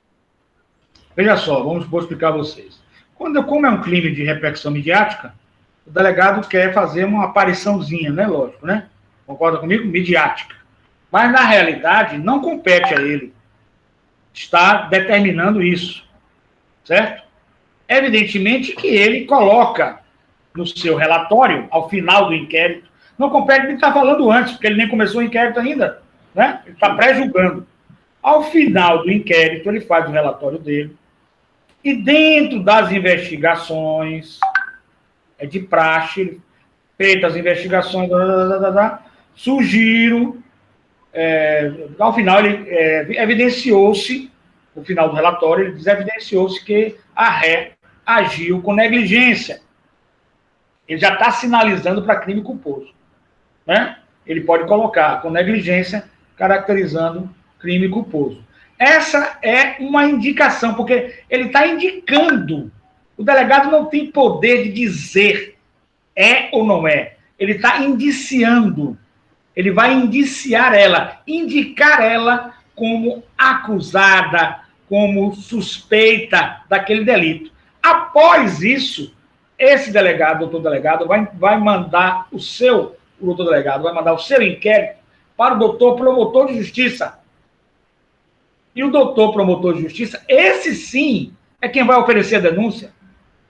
Veja só, vou explicar a vocês. Como é um crime de repercussão midiática, o delegado quer fazer uma apariçãozinha, né? Lógico, né? Concorda comigo? Midiática. Mas, na realidade, não compete a ele estar determinando isso. Certo? Evidentemente que ele coloca no seu relatório, ao final do inquérito, não compete ele estar falando antes, porque ele nem começou o inquérito ainda, né? Ele está pré-julgando. Ao final do inquérito, ele faz o relatório dele, e dentro das investigações, é de praxe, feitas as investigações, surgiram, ao final, ele evidenciou-se, no final do relatório, ele evidenciou-se que a ré agiu com negligência. Ele já está sinalizando para crime culposo. Né? Ele pode colocar com negligência, caracterizando crime culposo. Essa é uma indicação, porque ele está indicando. O delegado não tem poder de dizer é ou não é. Ele está indiciando. Ele vai indiciar ela, indicar ela como acusada, como suspeita daquele delito. Após isso, esse delegado, doutor delegado, vai mandar o doutor delegado vai mandar o seu inquérito para o doutor promotor de justiça. E o doutor promotor de justiça, esse sim, é quem vai oferecer a denúncia.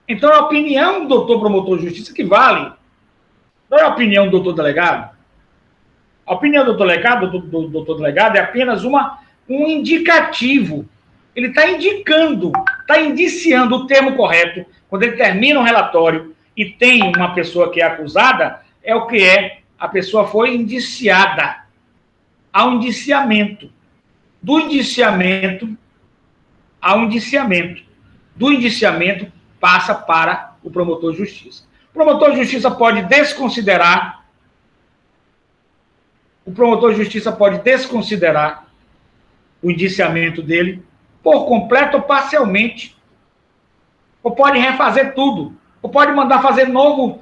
Então, é a opinião do doutor promotor de justiça que vale. Não é a opinião do doutor delegado. A opinião do doutor delegado é apenas um indicativo. Ele está indicando, está indiciando o termo correto. Quando ele termina um relatório e tem uma pessoa que é acusada, é o que é, a pessoa foi indiciada. Há um indiciamento. Do indiciamento ao indiciamento. Do indiciamento passa para o promotor de justiça. O promotor de justiça pode desconsiderar. O promotor de justiça pode desconsiderar o indiciamento dele por completo ou parcialmente. Ou pode refazer tudo. Ou pode mandar fazer novo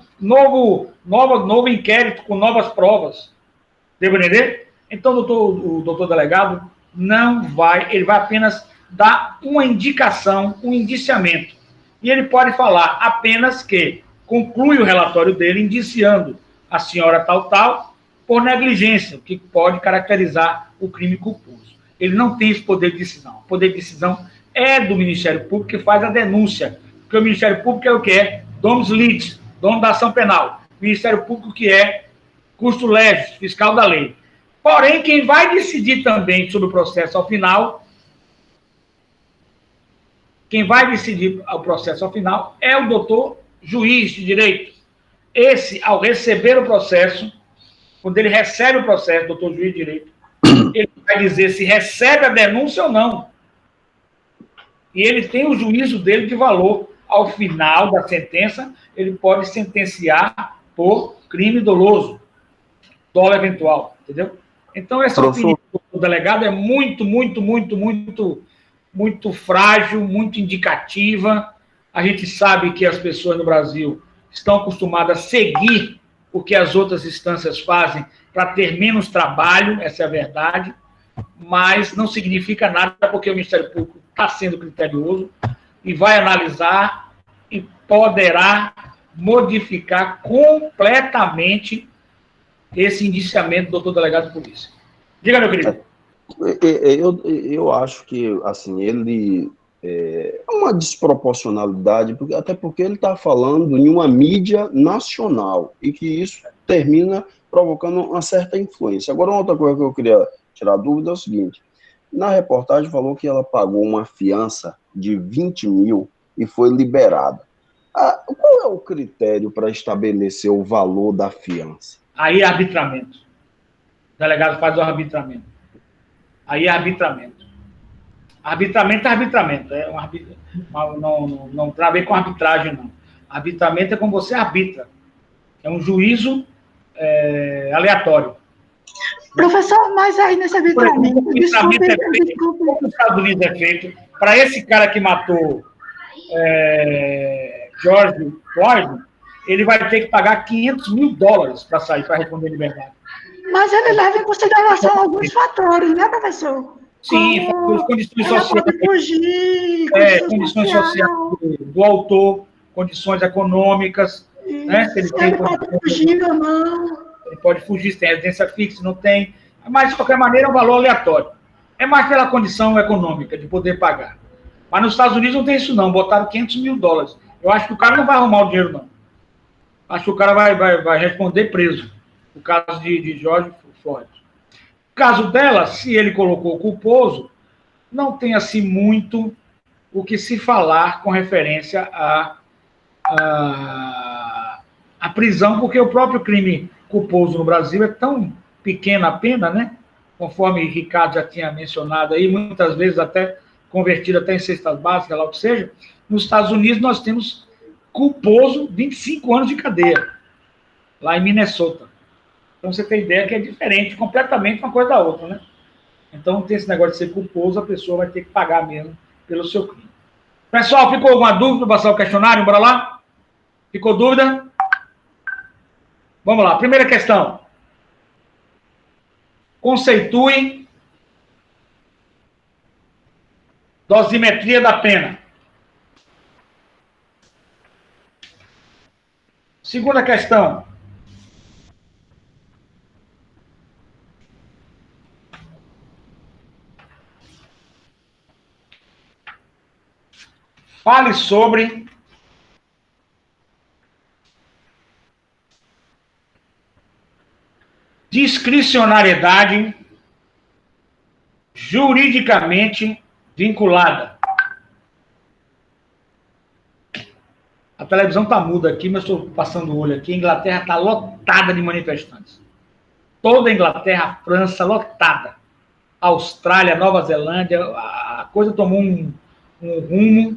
inquérito com novas provas. Devo entender? Então, o doutor delegado não vai, ele vai apenas dar uma indicação, um indiciamento. E ele pode falar apenas que conclui o relatório dele indiciando a senhora tal, por negligência, o que pode caracterizar o crime culposo. Ele não tem esse poder de decisão. O poder de decisão é do Ministério Público, que faz a denúncia. Porque o Ministério Público é o que é? Domus litis, dono da ação penal. O Ministério Público que é custo legis, fiscal da lei. Porém, quem vai decidir também sobre o processo ao final, é o doutor juiz de direito. Esse, ao receber o processo, quando ele recebe o processo, doutor juiz de direito, ele vai dizer se recebe a denúncia ou não. E ele tem o juízo dele de valor. Ao final da sentença, ele pode sentenciar por crime doloso, dolo eventual, entendeu? Então, essa opinião do delegado é muito, muito, muito, muito, muito frágil, muito indicativa. A gente sabe que as pessoas no Brasil estão acostumadas a seguir o que as outras instâncias fazem para ter menos trabalho, essa é a verdade, mas não significa nada porque o Ministério Público está sendo criterioso e vai analisar e poderá modificar completamente esse indiciamento do doutor delegado de polícia. Diga, meu querido. Eu acho que, assim, ele é uma desproporcionalidade, até porque ele está falando em uma mídia nacional e que isso termina provocando uma certa influência. Agora, uma outra coisa que eu queria tirar dúvida é o seguinte: na reportagem falou que ela pagou uma fiança de 20 mil e foi liberada. Qual é o critério para estabelecer o valor da fiança? Aí é arbitramento. O delegado faz o arbitramento. Aí é arbitramento. Arbitramento é arbitramento. Não tem a ver com arbitragem, não. Arbitramento é como você arbitra. É um juízo aleatório. Professor, mas aí nesse arbitramento... Como nos Estados Unidos é feito, para esse cara que matou George Floyd, ele vai ter que pagar $500 mil para sair, para responder em liberdade. Mas ele leva em consideração alguns fatores, né, professor? Sim, as condições sociais. Pode fugir, condições sociais do autor, condições econômicas. Né? Se ele pode fugir ou não. Ele pode fugir, se tem residência fixa, não tem. Mas, de qualquer maneira, é um valor aleatório. É mais pela condição econômica, de poder pagar. Mas nos Estados Unidos não tem isso, não. Botaram $500 mil. Eu acho que o cara não vai arrumar o dinheiro, não. Acho que o cara vai responder preso. O caso de George Floyd. O caso dela, se ele colocou culposo, não tem assim muito o que se falar com referência à prisão, porque o próprio crime culposo no Brasil é tão pequena a pena, né? Conforme Ricardo já tinha mencionado aí, muitas vezes até convertido até em cestas básicas, lá o que seja. Nos Estados Unidos nós temos culposo 25 anos de cadeia, lá em Minnesota. Então você tem ideia que é diferente completamente uma coisa da outra, né? Então não tem esse negócio de ser culposo, a pessoa vai ter que pagar mesmo pelo seu crime. Pessoal, ficou alguma dúvida para passar o questionário? Bora lá? Ficou dúvida? Vamos lá, primeira questão. Conceitue dosimetria da pena. Segunda questão. Fale sobre discricionariedade juridicamente vinculada. A televisão está muda aqui, mas estou passando o olho aqui. A Inglaterra está lotada de manifestantes. Toda a Inglaterra, a França, lotada. A Austrália, Nova Zelândia, a coisa tomou um rumo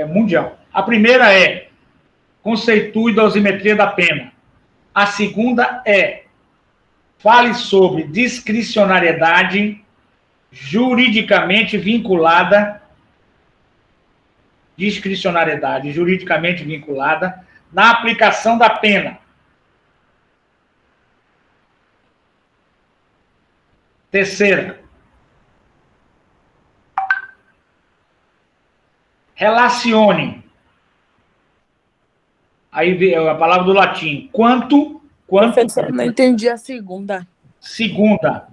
mundial. A primeira é conceitue dosimetria da pena. A segunda é fale sobre discricionariedade juridicamente vinculada. Discricionariedade juridicamente vinculada na aplicação da pena. Terceira, relacione. Aí veio a palavra do latim. Quanto. Professor, não entendi a segunda. Segunda,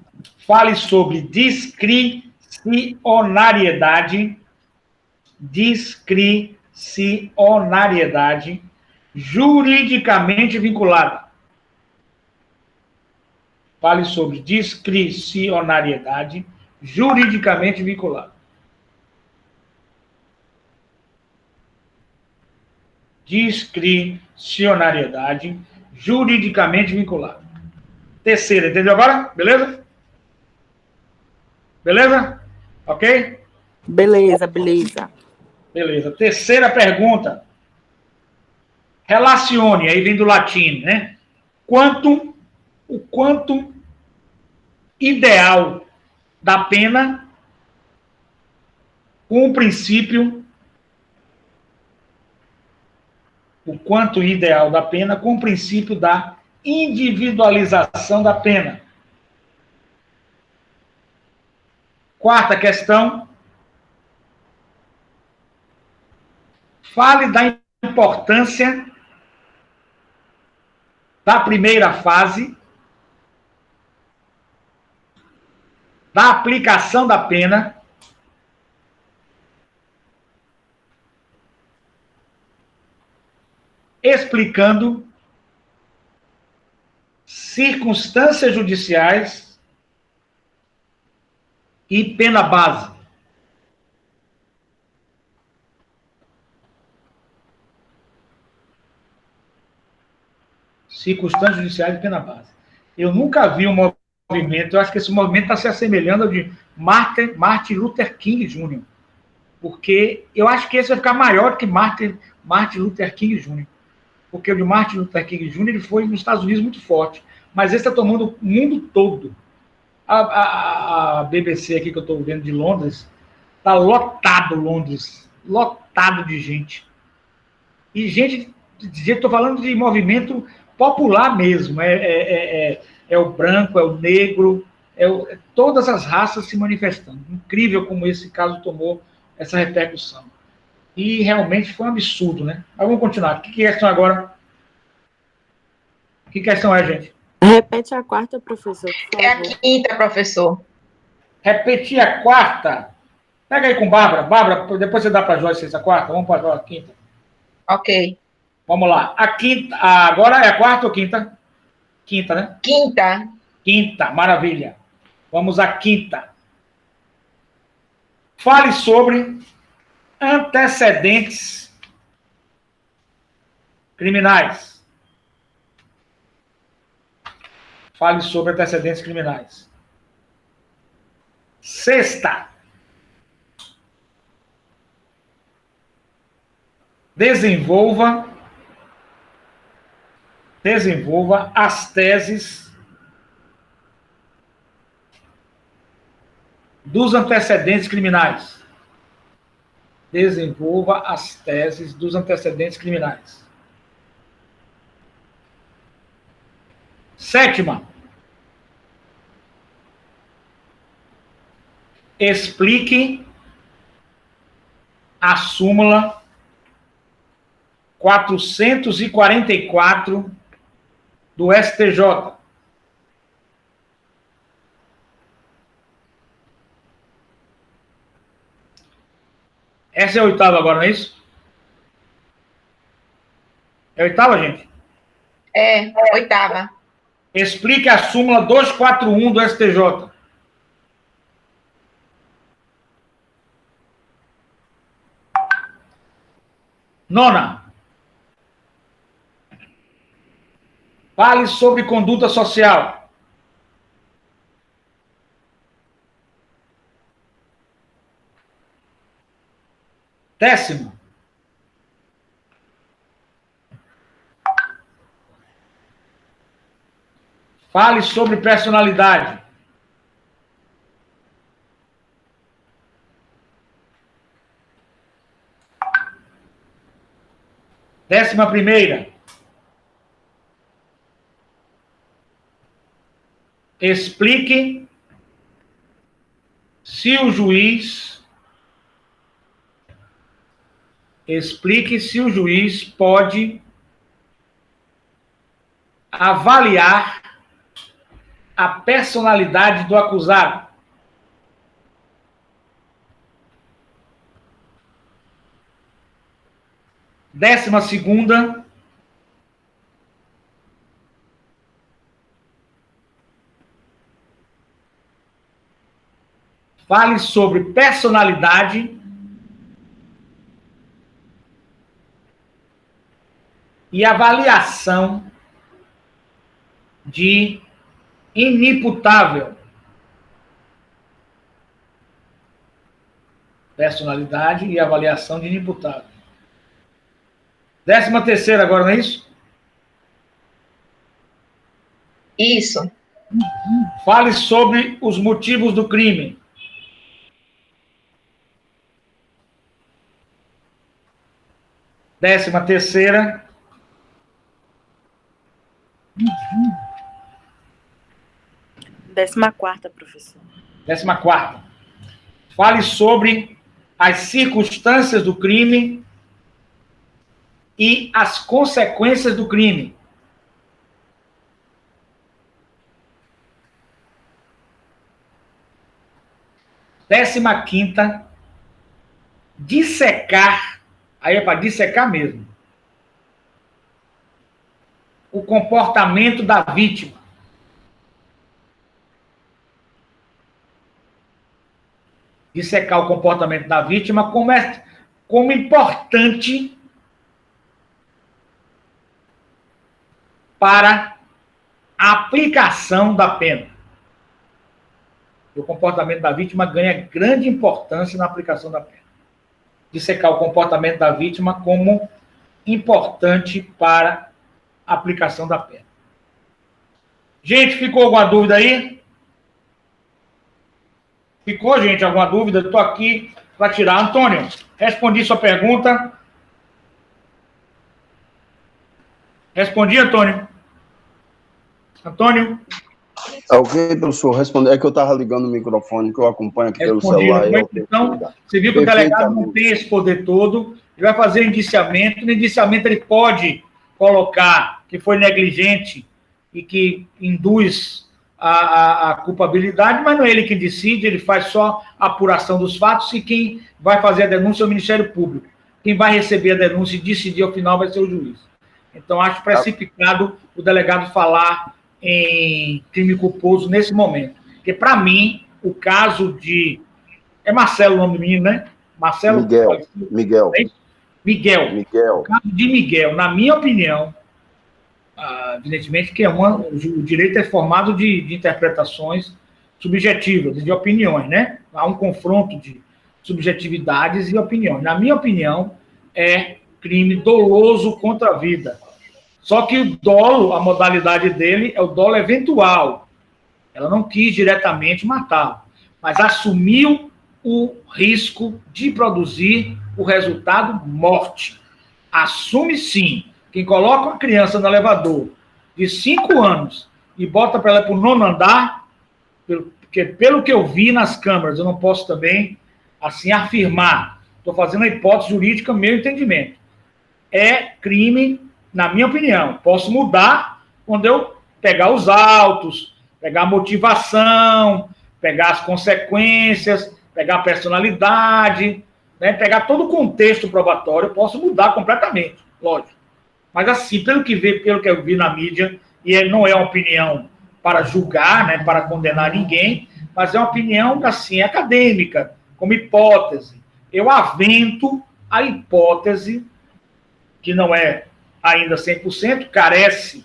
fale sobre discricionariedade. Discricionariedade juridicamente vinculada. Fale sobre discricionariedade juridicamente vinculada. Discricionariedade juridicamente vinculada. Terceira, entendeu agora? Beleza? Beleza? Ok? Beleza, beleza. Beleza. Terceira pergunta. Relacione, aí vem do latim, né? O quantum ideal da pena com o princípio, o quanto ideal da pena com o princípio da individualização da pena. Quarta questão. Fale da importância da primeira fase, da aplicação da pena, explicando circunstâncias judiciais e pena base. Circunstâncias judiciais e pena base. Eu nunca vi um movimento, eu acho que esse movimento está se assemelhando ao de Martin Luther King Jr., porque eu acho que esse vai ficar maior do que Martin Luther King Jr., porque o de Martin Luther King Jr. ele foi nos Estados Unidos muito forte, mas esse está tomando o mundo todo. A BBC aqui que eu estou vendo de Londres, está lotado Londres, lotado de gente. E gente, estou falando de movimento popular mesmo, é o branco, é o negro, todas as raças se manifestando. Incrível como esse caso tomou essa repercussão. E realmente foi um absurdo, né? Mas vamos continuar. Que questão agora? Que questão é, gente? Repete a quarta, professor, por É a favor. quinta, professor. Repetir a quarta. Pega aí com Bárbara. Bárbara, depois você dá para a Joyce essa quarta. Vamos para a quinta. Ok. Vamos lá. A quinta. Agora é a quarta ou quinta? Quinta, né? Quinta. Quinta, maravilha. Vamos à quinta. Fale sobre antecedentes criminais. Fale sobre antecedentes criminais. Sexta. Desenvolva as teses dos antecedentes criminais. Desenvolva as teses dos antecedentes criminais. Sétima. Explique a súmula 444 do STJ. Essa é a oitava agora, não é isso? É a oitava, gente? É, oitava. Explique a súmula 241 do STJ. Nona. Fale sobre conduta social. Décima. Fale sobre personalidade. Décima primeira. Explique se o juiz pode avaliar a personalidade do acusado. Décima segunda. Fale sobre personalidade e avaliação de inimputável. Personalidade e avaliação de inimputável. 13ª agora, não é isso? Isso. Fale sobre os motivos do crime. Décima terceira. Décima quarta, professor. 14ª. Fale sobre as circunstâncias do crime e as consequências do crime. 15ª, dissecar, aí é para dissecar mesmo, o comportamento da vítima. Dissecar o comportamento da vítima como importante para a aplicação da pena. O comportamento da vítima ganha grande importância na aplicação da pena. Dissecar o comportamento da vítima como importante para a aplicação da pena. Gente, ficou alguma dúvida aí? Ficou, gente, alguma dúvida? Estou aqui para tirar. Antônio, respondi sua pergunta. Respondi, Antônio? Antônio? Ok, professor, responder. É que eu estava ligando o microfone, que eu acompanho aqui pelo celular. Então, você viu que o delegado não tem esse poder todo, ele vai fazer indiciamento. No indiciamento ele pode colocar que foi negligente e que induz a culpabilidade, mas não é ele que decide, ele faz só a apuração dos fatos e quem vai fazer a denúncia é o Ministério Público. Quem vai receber a denúncia e decidir ao final vai ser o juiz. Então, acho precipitado o delegado falar em crime culposo nesse momento. Porque, para mim, o caso de... É Marcelo o nome do menino, né? Marcelo... Miguel. O caso de Miguel, na minha opinião, evidentemente que o direito é formado de interpretações subjetivas, de opiniões, né? Há um confronto de subjetividades e opiniões. Na minha opinião, é crime doloso contra a vida. Só que o dolo, a modalidade dele é o dolo eventual. Ela não quis diretamente matá-lo, mas assumiu o risco de produzir o resultado morte. Assume sim. Quem coloca uma criança no elevador de 5 anos e bota para ela para o 9º andar, porque pelo que eu vi nas câmeras, eu não posso também assim afirmar. Estou fazendo a hipótese jurídica, meu entendimento. É crime, na minha opinião. Posso mudar quando eu pegar os autos, pegar a motivação, pegar as consequências, pegar a personalidade, né, pegar todo o contexto probatório, eu posso mudar completamente, lógico. Mas assim, pelo que eu vi na mídia, e não é uma opinião para julgar, né, para condenar ninguém, mas é uma opinião assim, acadêmica, como hipótese. Eu avento a hipótese, que não é ainda 100%, carece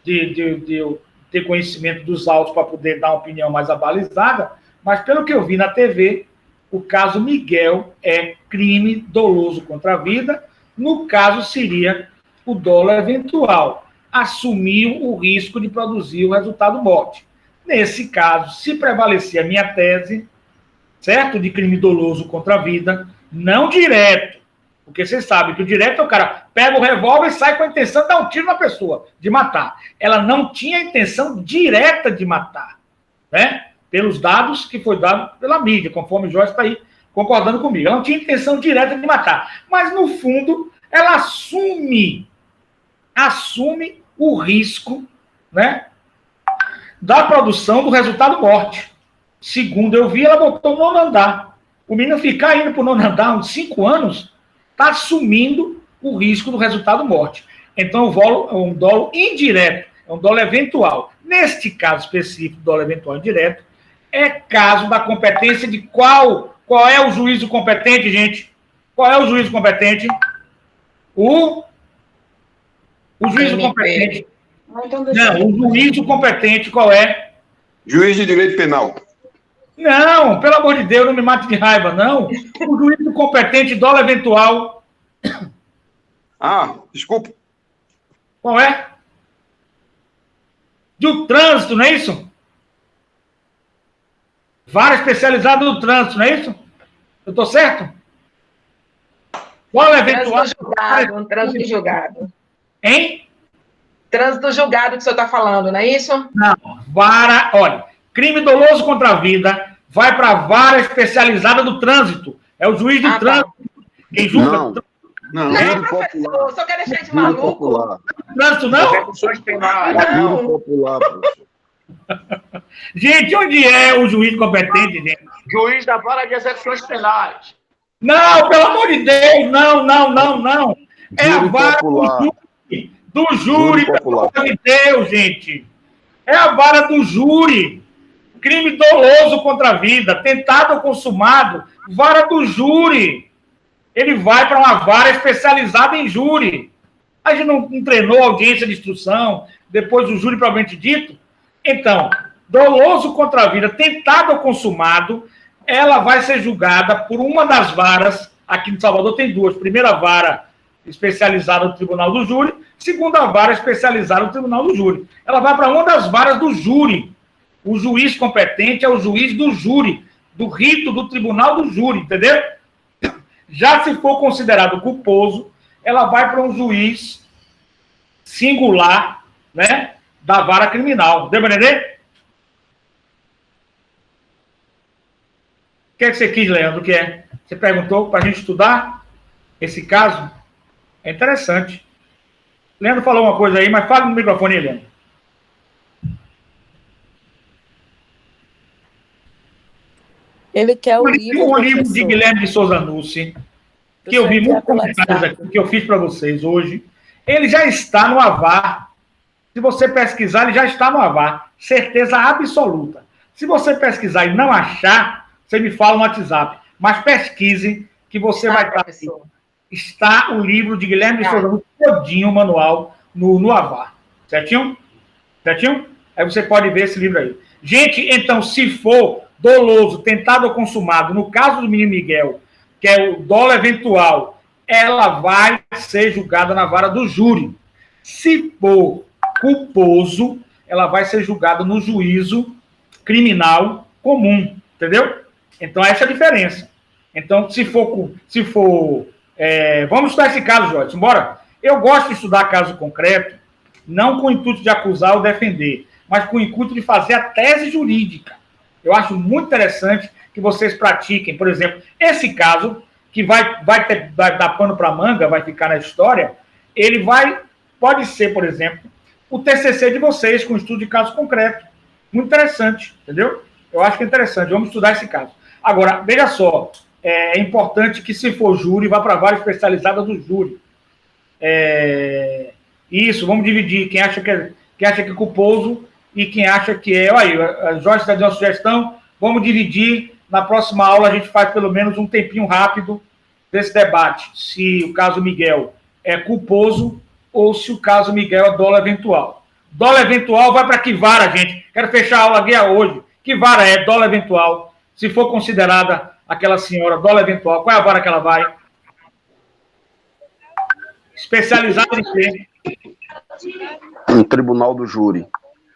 de eu ter conhecimento dos autos para poder dar uma opinião mais abalizada, mas pelo que eu vi na TV, o caso Miguel é crime doloso contra a vida, no caso seria o dolo eventual, assumiu o risco de produzir o resultado morte. Nesse caso, se prevalecer a minha tese, certo, de crime doloso contra a vida, não direto, porque vocês sabem que o direto é o cara pega o revólver e sai com a intenção de dar um tiro na pessoa, de matar. Ela não tinha a intenção direta de matar, né? Pelos dados que foi dado pela mídia, conforme o Jorge está aí concordando comigo. Ela não tinha intenção direta de matar, mas no fundo ela assume o risco, né, da produção do resultado morte. Segundo eu vi, ela botou no 9º andar. O menino ficar indo para o 9º andar uns 5 anos, está assumindo o risco do resultado morte. Então, é um dolo indireto, é um dolo eventual. Neste caso específico, dolo eventual indireto, é caso da competência de qual é o juízo competente, gente? Qual é o juízo competente? O juízo competente. Não, o juízo competente qual é? Juiz de direito penal. Não, pelo amor de Deus, não me mate de raiva, não. O juízo competente, dolo eventual. Ah, desculpa. Qual é? Do trânsito, não é isso? Vara especializada no trânsito, não é isso? Eu estou certo? Dolo eventual. Trânsito julgado. Hein? Trânsito julgado que o senhor está falando, não é isso? Não, vara, olha, crime doloso contra a vida vai para a vara especializada do trânsito. É o juiz do trânsito. Quem julga Não. Não, Não, professor, só quer deixar de Júri maluco. popular. trânsito, não? Execuções penais. Júri popular, professor. Gente, onde é o juiz competente, gente? Juiz da vara de execuções penais. Não, pelo amor de Deus, não. É a Júri vara popular. do júri, Júri pelo popular. amor de Deus, gente. É a vara do júri. Crime doloso contra a vida, tentado ou consumado, vara do júri. Ele vai para uma vara especializada em júri. A gente não treinou audiência de instrução, depois o júri propriamente dito. Então, doloso contra a vida, tentado ou consumado, ela vai ser julgada por uma das varas, aqui em Salvador tem duas, primeira vara especializada no Tribunal do Júri, segunda vara especializada no Tribunal do Júri. Ela vai para uma das varas do júri. O juiz competente é o juiz do júri, do rito do Tribunal do Júri, entendeu? Já se for considerado culposo, ela vai para um juiz singular, né, da vara criminal. Deu para entender? O que é que você quis, Leandro? O que é? Você perguntou para a gente estudar esse caso? É interessante. Leandro falou uma coisa aí, mas fala no microfone aí, Leandro. Ele quer o livro, Um livro de professor. Guilherme de Souza Nucci, que eu vi muitos comentários aqui, que eu fiz para vocês hoje. Ele já está no Avar. Se você pesquisar, ele já está no Avar. Certeza absoluta. Se você pesquisar e não achar, você me fala no WhatsApp. Mas pesquise, que você vai estar. Professor. Está o livro de Guilherme de Souza Nucci, todinho, o manual, no Avar. Certinho? Certinho? Aí você pode ver esse livro aí. Gente, então, se for doloso, tentado ou consumado, no caso do menino Miguel, que é o dolo eventual, ela vai ser julgada na vara do júri. Se for culposo, ela vai ser julgada no juízo criminal comum, entendeu? Então, essa é a diferença. Então, vamos estudar esse caso, Jorge, bora? Eu gosto de estudar caso concreto, não com o intuito de acusar ou defender, mas com o intuito de fazer a tese jurídica. Eu acho muito interessante que vocês pratiquem, por exemplo, esse caso, que vai dar pano para manga, vai ficar na história, pode ser, por exemplo, o TCC de vocês com estudo de caso concreto. Muito interessante, entendeu? Eu acho que é interessante, vamos estudar esse caso. Agora, veja só, é importante que, se for júri, vá para a vara especializada do júri. Isso, vamos dividir quem acha que é culposo e quem acha que é. Olha aí, a Jorge está dando uma sugestão, vamos dividir. Na próxima aula a gente faz pelo menos um tempinho rápido desse debate, se o caso Miguel é culposo ou se o caso Miguel é dolo eventual. Dolo eventual vai para que vara, gente? Quero fechar a aula guia hoje. Que vara é dolo eventual? Se for considerada aquela senhora dolo eventual, qual é a vara que ela vai? Especializada em quê? Um tribunal do júri.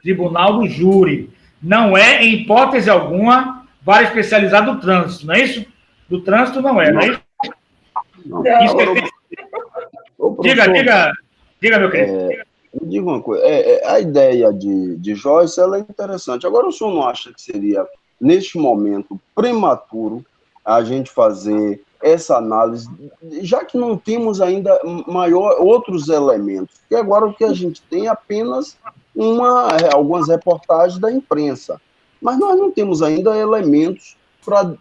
Tribunal do júri. Não é, em hipótese alguma, vara especializada do trânsito, não é isso? Do trânsito não é, não é isso? Não. Isso Agora, diga, meu querido. Me diga uma coisa, a ideia de Joyce, ela é interessante. Agora, o senhor não acha que seria, neste momento, prematuro a gente fazer essa análise, já que não temos ainda outros elementos? Porque agora o que a gente tem é apenas algumas reportagens da imprensa, mas nós não temos ainda elementos para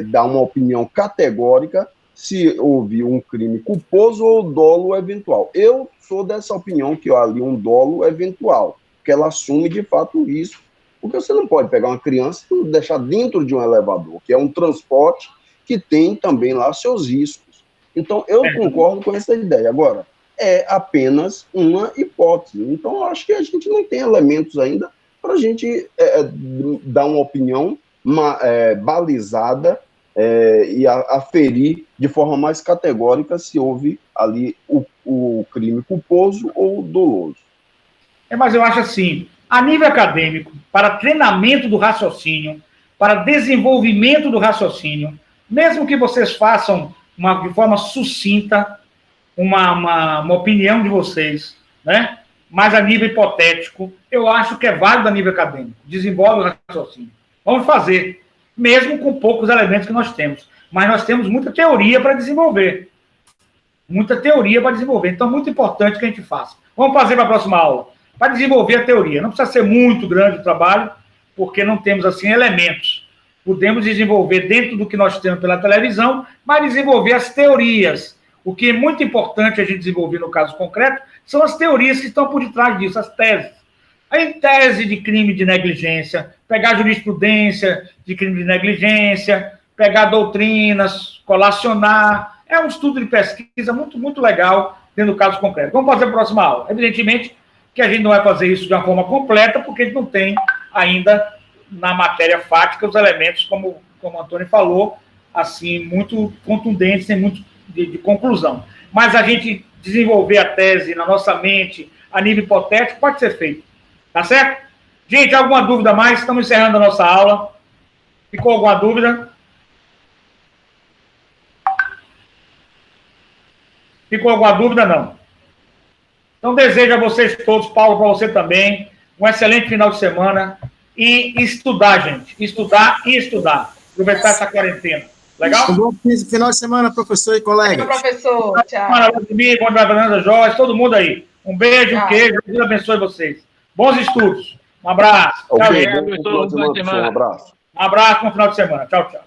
dar uma opinião categórica se houve um crime culposo ou dolo eventual. Eu sou dessa opinião que há ali um dolo eventual, que ela assume de fato o risco, porque você não pode pegar uma criança e deixar dentro de um elevador, que é um transporte que tem também lá seus riscos. Então, eu concordo com essa ideia. Agora, é apenas uma hipótese. Então, eu acho que a gente não tem elementos ainda para a gente dar uma opinião balizada e aferir de forma mais categórica se houve ali o crime culposo ou doloso. Mas eu acho assim, a nível acadêmico, para treinamento do raciocínio, para desenvolvimento do raciocínio, mesmo que vocês façam de forma sucinta uma opinião de vocês, né? Mas a nível hipotético, eu acho que é válido a nível acadêmico. Desenvolve o raciocínio. Vamos fazer, mesmo com poucos elementos que nós temos. Mas nós temos muita teoria para desenvolver. Muita teoria para desenvolver. Então, é muito importante que a gente faça. Vamos fazer para a próxima aula. Para desenvolver a teoria. Não precisa ser muito grande o trabalho, porque não temos, assim, elementos. Podemos desenvolver dentro do que nós temos pela televisão, mas desenvolver as teorias. O que é muito importante a gente desenvolver no caso concreto são as teorias que estão por detrás disso, as teses. Aí, tese de crime de negligência, pegar jurisprudência de crime de negligência, pegar doutrinas, colacionar. É um estudo de pesquisa muito, muito legal dentro do caso concreto. Vamos fazer a próxima aula. Evidentemente que a gente não vai fazer isso de uma forma completa, porque a gente não tem ainda na matéria fática os elementos, como o Antônio falou, assim, muito contundentes, sem muito de conclusão. Mas a gente desenvolver a tese na nossa mente, a nível hipotético, pode ser feito. Tá certo? Gente, alguma dúvida mais? Estamos encerrando a nossa aula. Ficou alguma dúvida? Ficou alguma dúvida? Não. Então, desejo a vocês todos, Paulo, para você também, um excelente final de semana. E estudar, gente. Estudar e estudar. Aproveitar essa quarentena. Legal? Um bom final de semana, professor e colegas. Professor, tchau. Vladimir, Fernanda Jorge, todo mundo aí. Um beijo, um queijo. Deus abençoe vocês. Bons estudos. Um abraço. Tchau, gente. Um abraço. Um abraço, bom final de semana. Tchau, tchau.